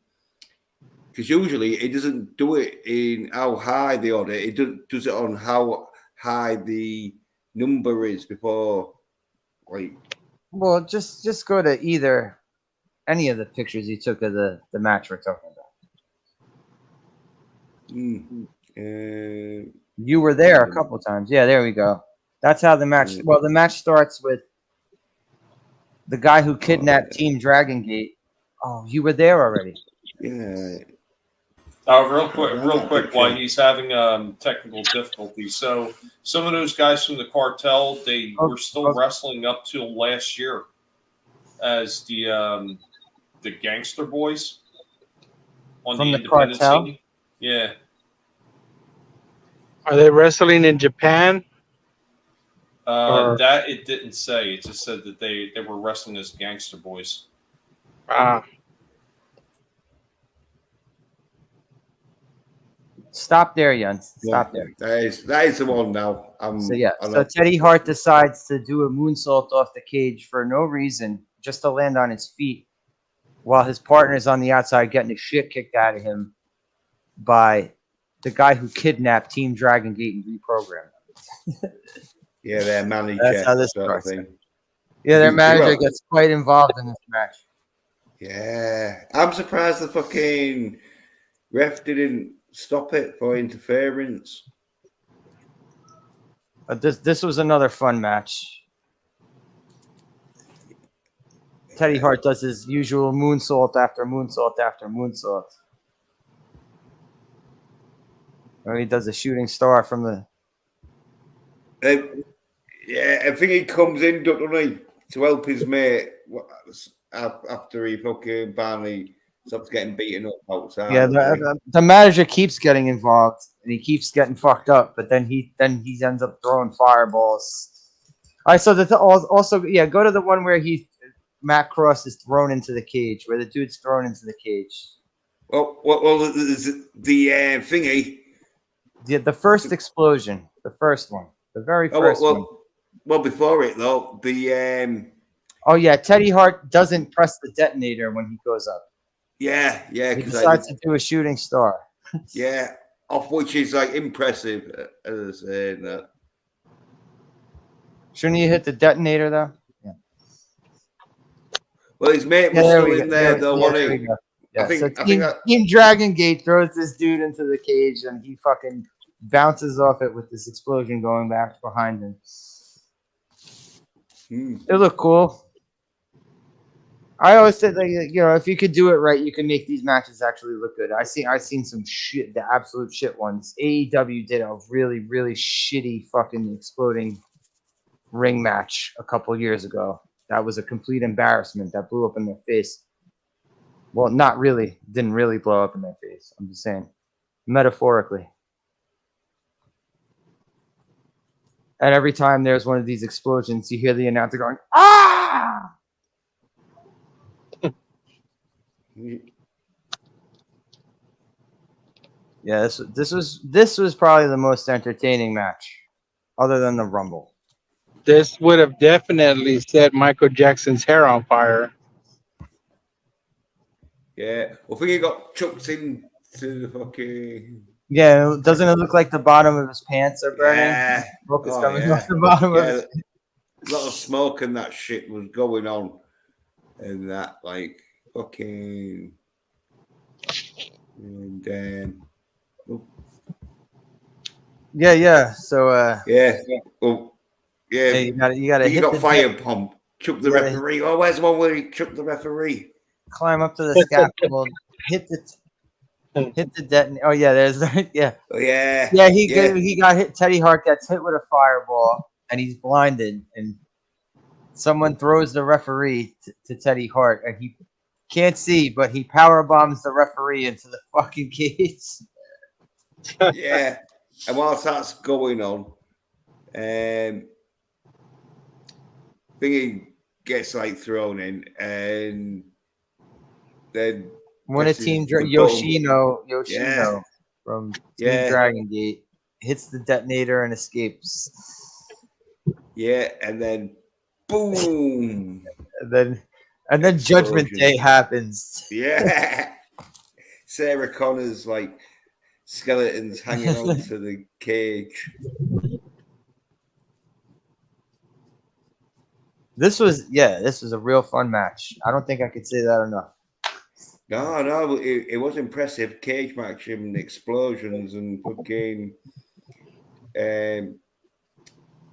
because usually it doesn't do it in how high the order. It does it on how high the number is before. Like, well, just go to any of the pictures you took of the match we're talking about. You were there a couple times. Yeah, there we go. That's how the match. Well, the match starts with the guy who kidnapped Team Dragon Gate. Oh, you were there already. Yeah. Real quick, while he's having technical difficulties. So some of those guys from the cartel, they were still wrestling up till last year as the Gangster Boys on from the independent cartel scene. Yeah. Are they wrestling in Japan? That it didn't say. It just said that they were wrestling as gangster boys. Stop there, Jens. Stop there. That is the one now. So Teddy Hart decides to do a moonsault off the cage for no reason, just to land on his feet, while his partner is on the outside getting the shit kicked out of him by the guy who kidnapped Team Dragon Gate and reprogrammed them. Yeah, their manager. That's how this sort of starts. thing. Yeah, their manager gets quite involved in this match. Yeah, I'm surprised the fucking ref didn't stop it for interference. But this was another fun match. Teddy Hart does his usual moonsault after moonsault after moonsault. Or he does a shooting star from the... Yeah, I think he comes in, doesn't he, to help his mate after he fucking apparently stops getting beaten up outside. Yeah, the manager keeps getting involved and he keeps getting fucked up, but then he ends up throwing fireballs. All right, so also go to the one where Matt Cross is thrown into the cage, where the dude's thrown into the cage. Well, the thingy. The first explosion, the first one, the very first one. Well, before it though, Teddy Hart doesn't press the detonator when he goes up. Yeah, He decides to do a shooting star. Yeah, off which is like impressive, as I say that. Shouldn't you hit the detonator though? Yeah. Well, his mate was still in there though, wasn't he? Yeah, Team Dragon Gate throws this dude into the cage and he fucking bounces off it with this explosion going back behind him. It looked cool. I always said that, if you could do it right, you can make these matches actually look good. I've seen some shit, the absolute shit ones. AEW did a really, really shitty fucking exploding ring match a couple years ago. That was a complete embarrassment. That blew up in their face. Well, not really. Didn't really blow up in their face. I'm just saying, metaphorically. And every time there's one of these explosions, you hear the announcer going, "Ah!" Yeah, this was probably the most entertaining match, other than the Rumble. This would have definitely set Michael Jackson's hair on fire. Yeah, I think he got chucked into the fucking. Yeah, doesn't it look like the bottom of his pants are burning? Yeah, smoke is coming off the bottom of his. A lot of smoke and that shit was going on, and that like fucking. And then. Yeah. So. Yeah. Well, yeah. You gotta. You got fire pump. Chuck the referee. Oh, where's the one where he chucked the referee? Climb up to the scaffold. Hit the detonator. Oh yeah, there's yeah. Oh, yeah. Yeah, he got hit. Teddy Hart gets hit with a fireball, and he's blinded. And someone throws the referee to Teddy Hart, and he can't see, but he power bombs the referee into the fucking cage. Yeah, and whilst that's going on, thingy gets like thrown in, and then when a team Yoshino from Team Dragon Gate hits the detonator and escapes. Yeah, and then boom, and then Judgment Day happens. Yeah, Sarah Connor's like skeletons hanging onto the cage. This was a real fun match. I don't think I could say that enough. No, it was impressive. Cage match and explosions and fucking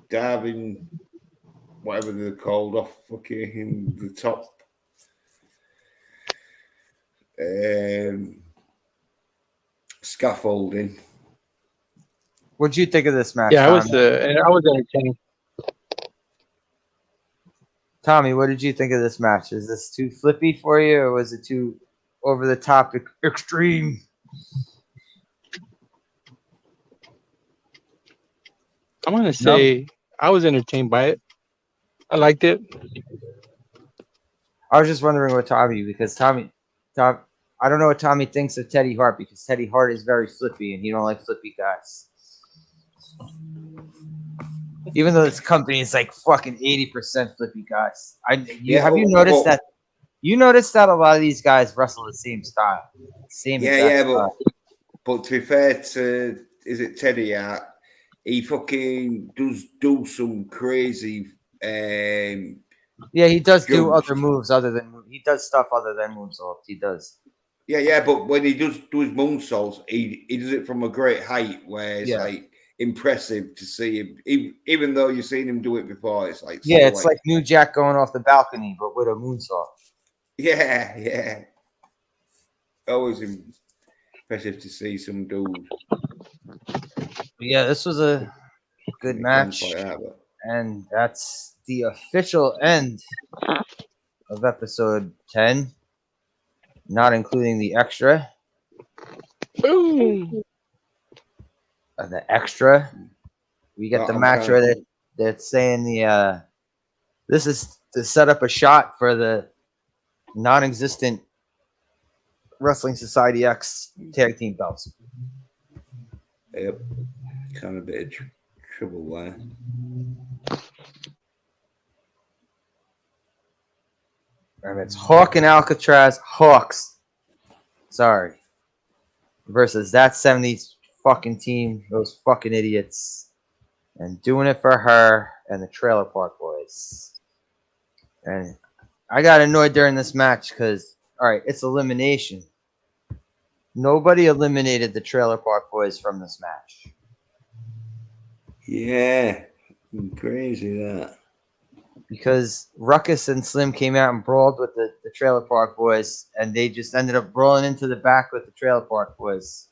diving, whatever they're called, off fucking the top. Scaffolding. What'd you think of this match? Yeah, I was entertained. Tommy, what did you think of this match? Is this too flippy for you, or was it too over the top extreme? I'm gonna say I was entertained by it. I liked it. I was just wondering what Tommy, because Tom, I don't know what Tommy thinks of Teddy Hart, because Teddy Hart is very flippy and he don't like flippy guys. Even though this company is like fucking 80% flippy guys. Have you noticed that? You noticed that a lot of these guys wrestle the same style, same exact style. But to be fair to Teddy Hart, he fucking does do some crazy. Yeah, he does do other moves other than he does stuff other than moonsaults. He does. Yeah, but when he does do his moonsaults, he does it from a great height, where it's like impressive to see him. Even though you've seen him do it before, it's like it's like New Jack going off the balcony, but with a moonsault. Yeah. Always impressive to see some dude. Yeah, this was a good match, and that's the official end of episode 10, not including the extra. Boom. The extra, we get the match where that's saying this is to set up a shot for the non-existent Wrestling Society X tag team belts. Yep, kind of a bit of trouble there. And it's Hawk and Alcatraz. Hawks. Sorry. Versus that 70s fucking team. Those fucking idiots. And doing it for her and the Trailer Park Boys. And I got annoyed during this match because, alright, it's elimination. Nobody eliminated the Trailer Park Boys from this match. Yeah. Crazy that. Because Ruckus and Slim came out and brawled with the Trailer Park Boys, and they just ended up brawling into the back with the Trailer Park Boys.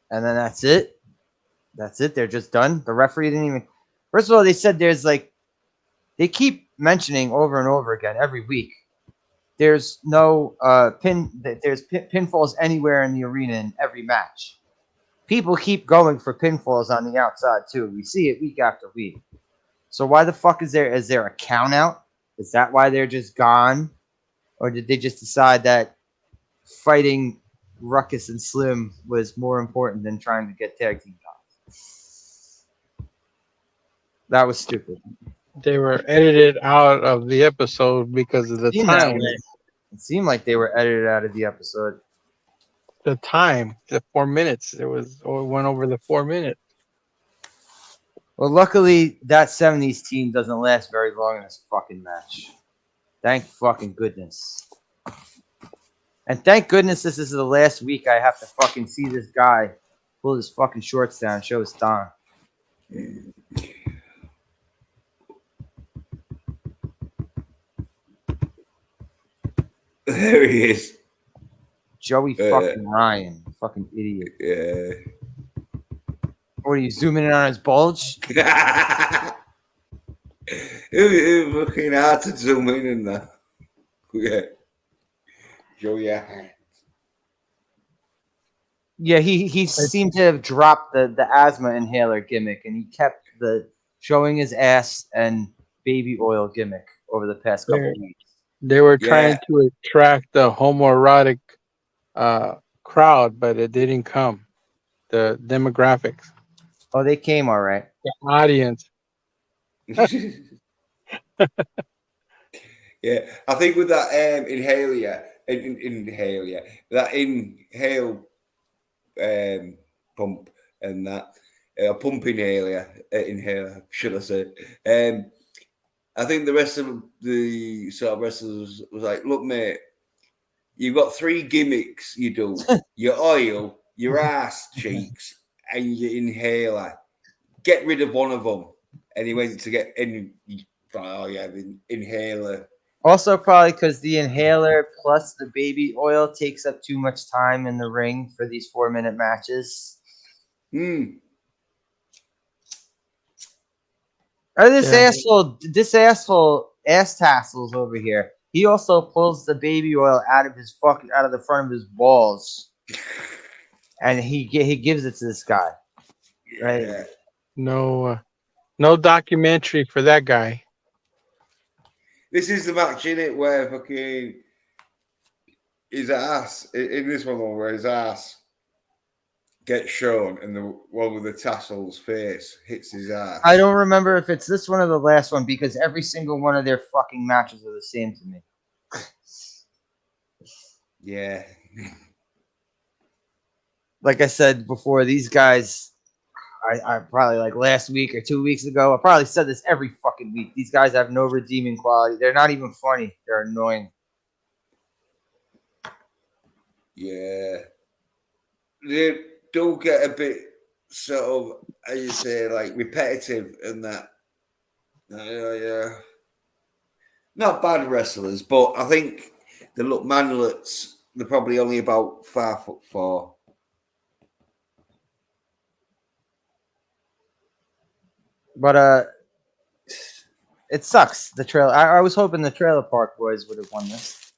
And then that's it. That's it. They're just done. The referee didn't even... First of all, they said there's like... They keep mentioning over and over again every week. There's no pinfalls anywhere in the arena in every match. People keep going for pinfalls on the outside, too. We see it week after week. So why the fuck is there a count out? Is that why they're just gone? Or did they just decide that fighting Ruckus and Slim was more important than trying to get tag team jobs? That was stupid. They were edited out of the episode because of the time. It seemed like they were edited out of the episode. The time, the 4 minutes. It went over the 4 minutes. Well, luckily, that 70s team doesn't last very long in this fucking match. Thank fucking goodness. And thank goodness this is the last week I have to fucking see this guy pull his fucking shorts down and show his thong. There he is. Joey fucking Ryan. Fucking idiot. Yeah. What are you zooming in on his bulge? It was looking hard to zoom in that. Yeah. Joey. Yeah, he seemed to have dropped the asthma inhaler gimmick, and he kept the showing his ass and baby oil gimmick over the past couple of weeks. They were trying to attract the homoerotic crowd, but it didn't come. The demographics. Oh, they came all right. The audience. Yeah, I think with that inhaler, that inhale pump and that pump inhaler, should I say? I think the rest of the sort of wrestlers was like, look, mate, you've got 3 gimmicks you do. Your oil, your ass cheeks, and your inhaler. Get rid of one of them. And he went to get in. Oh, yeah, the inhaler. Also, probably because the inhaler plus the baby oil takes up too much time in the ring for these 4-minute matches. Or this asshole ass tassels over here. He also pulls the baby oil out of the front of his balls, and he gives it to this guy. Right? No, No documentary for that guy. This is the match in it where fucking his ass in this one where his ass gets shown and the one with the tassel's face hits his ass. I don't remember if it's this one or the last one because every single one of their fucking matches are the same to me. Yeah. Like I said before, these guys, I probably like last week or 2 weeks ago, I probably said this every fucking week. These guys have no redeeming quality. They're not even funny. They're annoying. Yeah. They do get a bit sort of, as you say, like repetitive and that. Yeah. Not bad wrestlers, but I think they look manlets. They're probably only about 5'4". But it sucks. The trailer. I was hoping the Trailer Park Boys would have won this.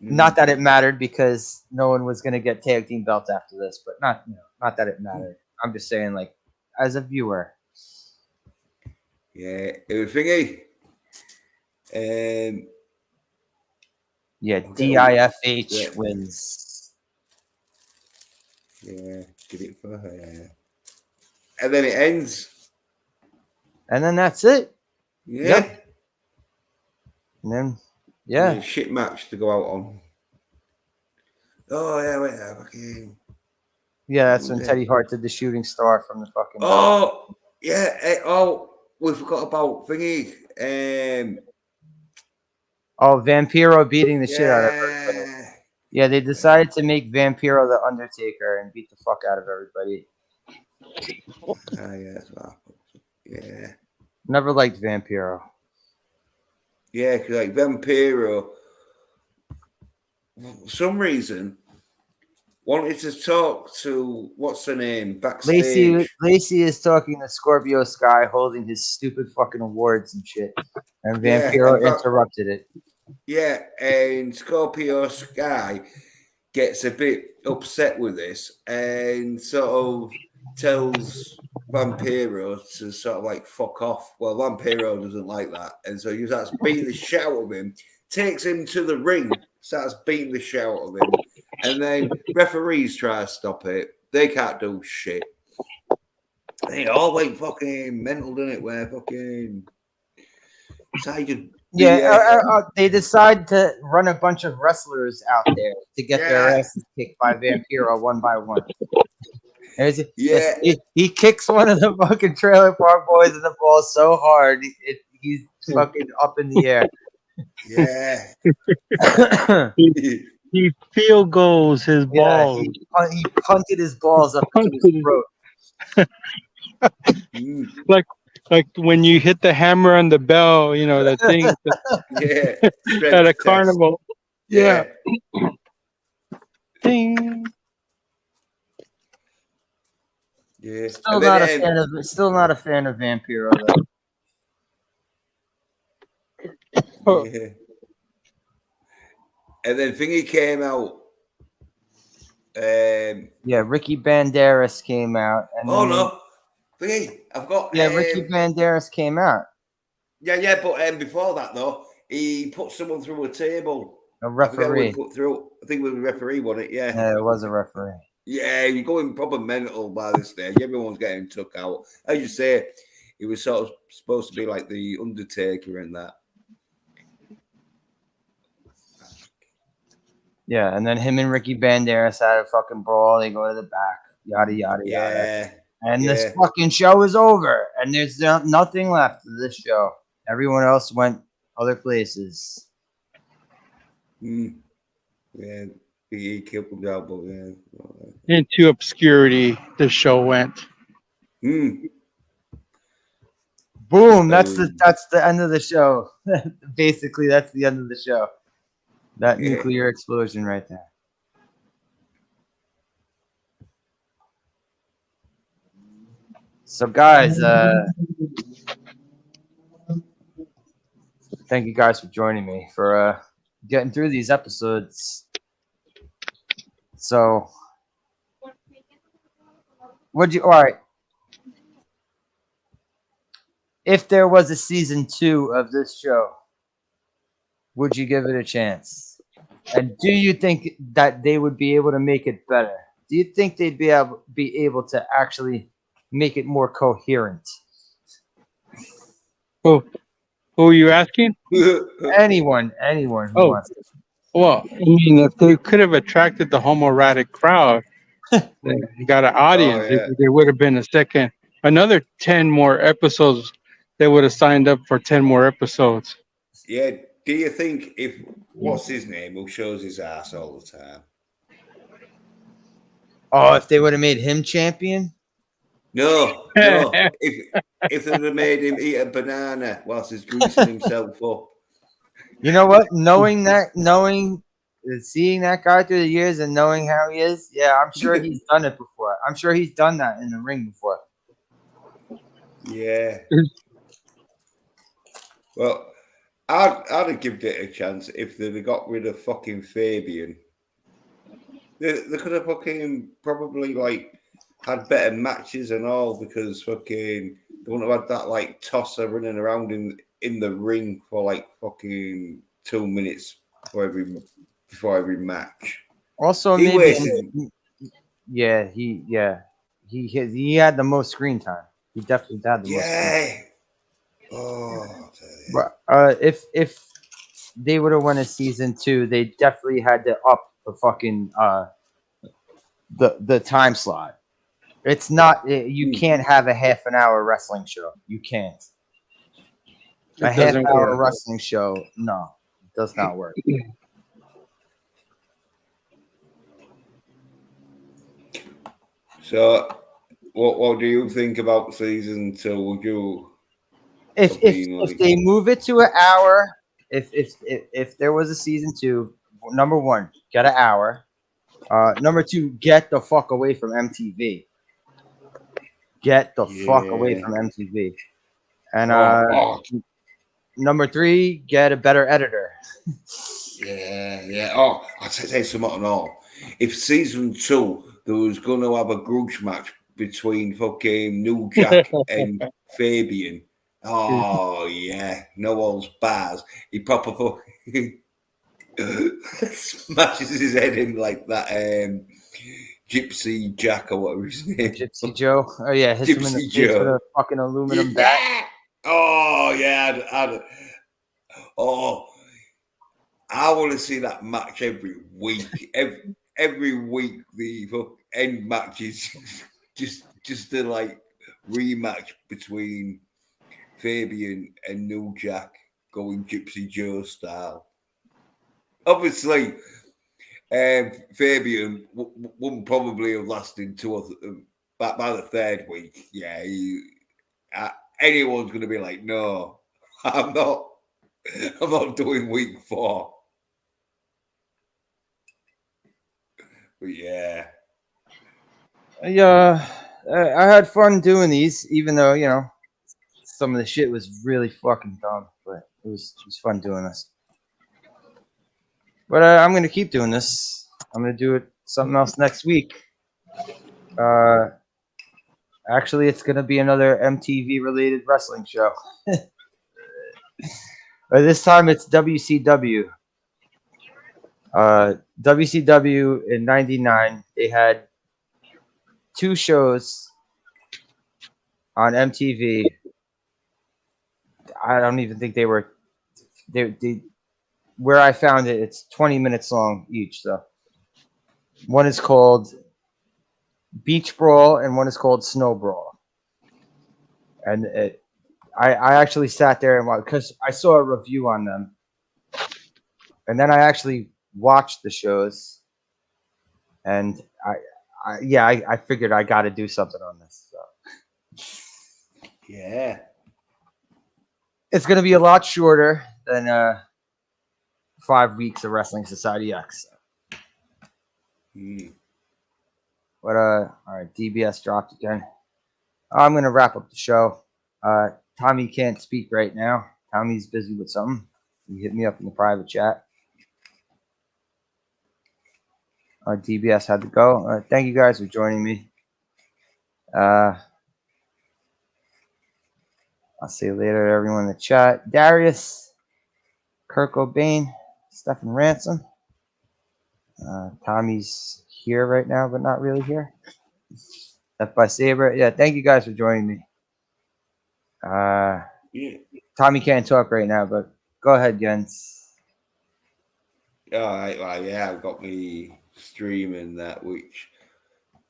Not that it mattered because no one was going to get tag team belts after this, but not that it mattered. I'm just saying, like, as a viewer. Yeah, it was thingy. Yeah, DIFH wins. Yeah, get it for her. And then it ends. And then that's it. Yeah. Yep. And then, yeah. Shit match to go out on. Oh, yeah, wait, fucking. Yeah, that's when Teddy Hart did the shooting star from the fucking. Oh, yeah. We forgot about thingy. Vampiro beating the shit out of everybody. Yeah, they decided to make Vampiro the Undertaker and beat the fuck out of everybody. Yeah, that's what yeah. Never liked Vampiro. Yeah, because like Vampiro, for some reason, wanted to talk to what's her name backstage. Lacey is talking to Scorpio Sky, holding his stupid fucking awards and shit, and Vampiro interrupted it. Yeah, and Scorpio Sky gets a bit upset with this and sort of tells Vampiro to sort of like fuck off. Well, Vampiro doesn't like that, and so he starts beating the shit out of him, takes him to the ring, starts beating the shit out of him, and then referees try to stop it. They can't do shit. They all went fucking mental, didn't it? Where fucking they decide to run a bunch of wrestlers out there to get their asses kicked by Vampiro one by one. He kicks one of the fucking Trailer Park Boys in the balls so hard he's fucking up in the air. Yeah. he field goals his balls. He punted his balls up into his throat. Like when you hit the hammer on the bell, you know, that thing at a carnival. Yeah. Ding. Yeah. Still not a fan of Vampiro though. Yeah. And then Thingy came out. Ricky Banderas came out. And no. Thingy, I've got. Ricky Banderas came out. Yeah, but before that though, he put someone through a table. A referee. I think it was a referee, wasn't it? Yeah, it was a referee. Yeah, you're going proper mental by this stage. Everyone's getting took out. As you say, he was sort of supposed to be like the Undertaker and that. Yeah, and then him and Ricky Banderas had a fucking brawl. They go to the back, yada, yada, yada. And this fucking show is over. And there's nothing left of this show. Everyone else went other places. Yeah, he killed him out, but into obscurity, the show went. Boom! That's the end of the show. Basically, that's the end of the show. That nuclear explosion right there. So, guys, thank you guys for joining me for getting through these episodes. So, all right. if there was a season 2 of this show, would you give it a chance? And do you think that they would be able to make it better? Do you think they'd be able to actually make it more coherent? Who are you asking? Anyone who Oh, wants to. well, I mean, if they could have attracted the homoerotic crowd, they got an audience. yeah. There would have been another 10 more episodes. They would have signed up for 10 more episodes. Yeah. Do you think if what's his name who shows his ass all the time? Oh, if they would have made him champion? No. If they'd have made him eat a banana whilst he's greasing himself up. You know what? Seeing that guy through the years and knowing how he is, yeah, I'm sure he's done it before. I'm sure he's done that in the ring before. Yeah. Well, I'd have given it a chance if they'd have got rid of fucking Fabian. They could have fucking probably like had better matches and all because fucking they wouldn't have had that like tosser running around in the ring for like fucking 2 minutes before every match. Also, He maybe wasted. he had the most screen time. He definitely had the most. Yeah. Oh. But if they would have won a season 2, they definitely had to up the fucking the time slot. It's not you can't have a half an hour wrestling show. You can't. A half hour wrestling show, no, it does not work. So, what do you think about season 2? Would you? If they move it to an hour, if there was a season 2, number 1, get an hour. Number 2, get the fuck away from MTV. Get the fuck away from MTV. And number 3, get a better editor. Yeah. Oh, I'll say something on all. If season 2 there was going to have a grudge match between fucking New Jack and Fabian. Oh yeah, no holds bars. He proper fucking smashes his head in like that. Gypsy Jack or whatever his name. Gypsy Joe. Oh yeah, hits him in the face with a fucking aluminum bat. Oh yeah, I want to see that match every week. Every week the end matches just to like rematch between Fabian and New Jack going Gypsy Joe style. Obviously, Fabian wouldn't probably have lasted by the third week. Yeah, anyone's going to be like, no, I'm not doing week 4. But yeah. Yeah, I had fun doing these, even though some of the shit was really fucking dumb, but it was fun doing this. But I'm gonna keep doing this. I'm gonna do something else next week. Actually, it's gonna be another MTV related wrestling show. But this time it's WCW. WCW in '99, they had 2 shows on MTV. I don't even think they were. They where I found it, it's 20 minutes long each. So one is called Beach Brawl and one is called Snow Brawl. And I actually sat there and watched because I saw a review on them, and then I actually watched the shows, and I figured I got to do something on this. So. Yeah, it's gonna be a lot shorter than 5 weeks of Wrestling Society X. But all right, DBS dropped again. I'm gonna wrap up the show. Tommy can't speak right now. Tommy's busy with something. He hit me up in the private chat. DBS had to go. Thank you guys for joining me. I'll see you later, everyone in the chat. Darius, Kirk O'Bain, Stephen Ransom. Tommy's here right now, but not really here. F by Saber. Yeah, thank you guys for joining me. Yeah. Tommy can't talk right now, but go ahead, Jens. All right. Well, yeah, I've got me streaming that, which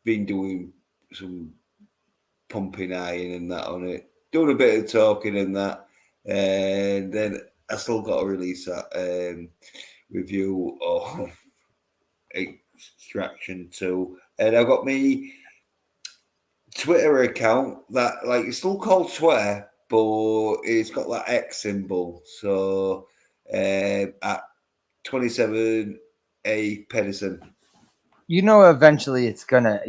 been doing some pumping iron and that on it, doing a bit of talking and that, and then I still got to release that review of Extraction 2, and I've got me Twitter account that, like, it's still called Twitter, but it's got that X symbol. So at 27A Pedersen. You know, eventually it's gonna.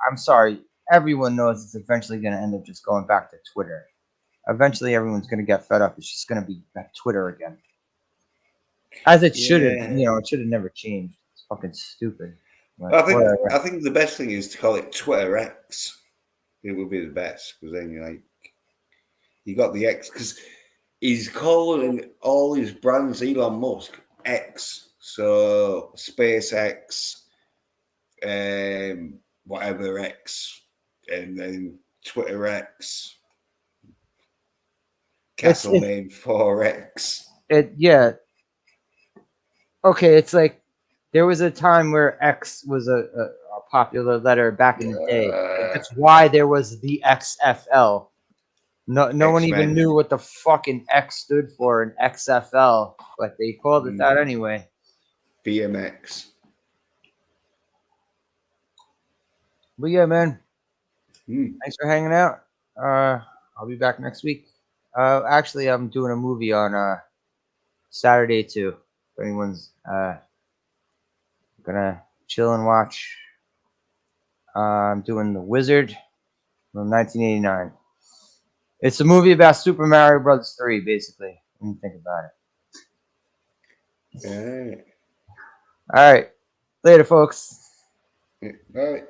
I'm sorry. Everyone knows it's eventually gonna end up just going back to Twitter. Eventually, everyone's gonna get fed up. It's just gonna be back Twitter again, as it should have. Yeah. You know, it should have never changed. It's fucking stupid. But I think whatever. I think the best thing is to call it Twitter X. It would be the best, because then you got the X, because he's calling all his brands Elon Musk X. So SpaceX, whatever X, and then Twitter X, Castlemaine 4X. Yeah. Okay, it's like there was a time where X was a popular letter back in the day. That's why there was the XFL. No one even X-Men. knew what the fucking X stood for in XFL, but they called it that anyway. BMX. But yeah, man. Mm. Thanks for hanging out. I'll be back next week. Actually, I'm doing a movie on Saturday too. If anyone's gonna chill and watch, I'm doing The Wizard from 1989. It's a movie about Super Mario Bros. 3, basically. When you think about it. Yeah. All right. Later, folks. All right.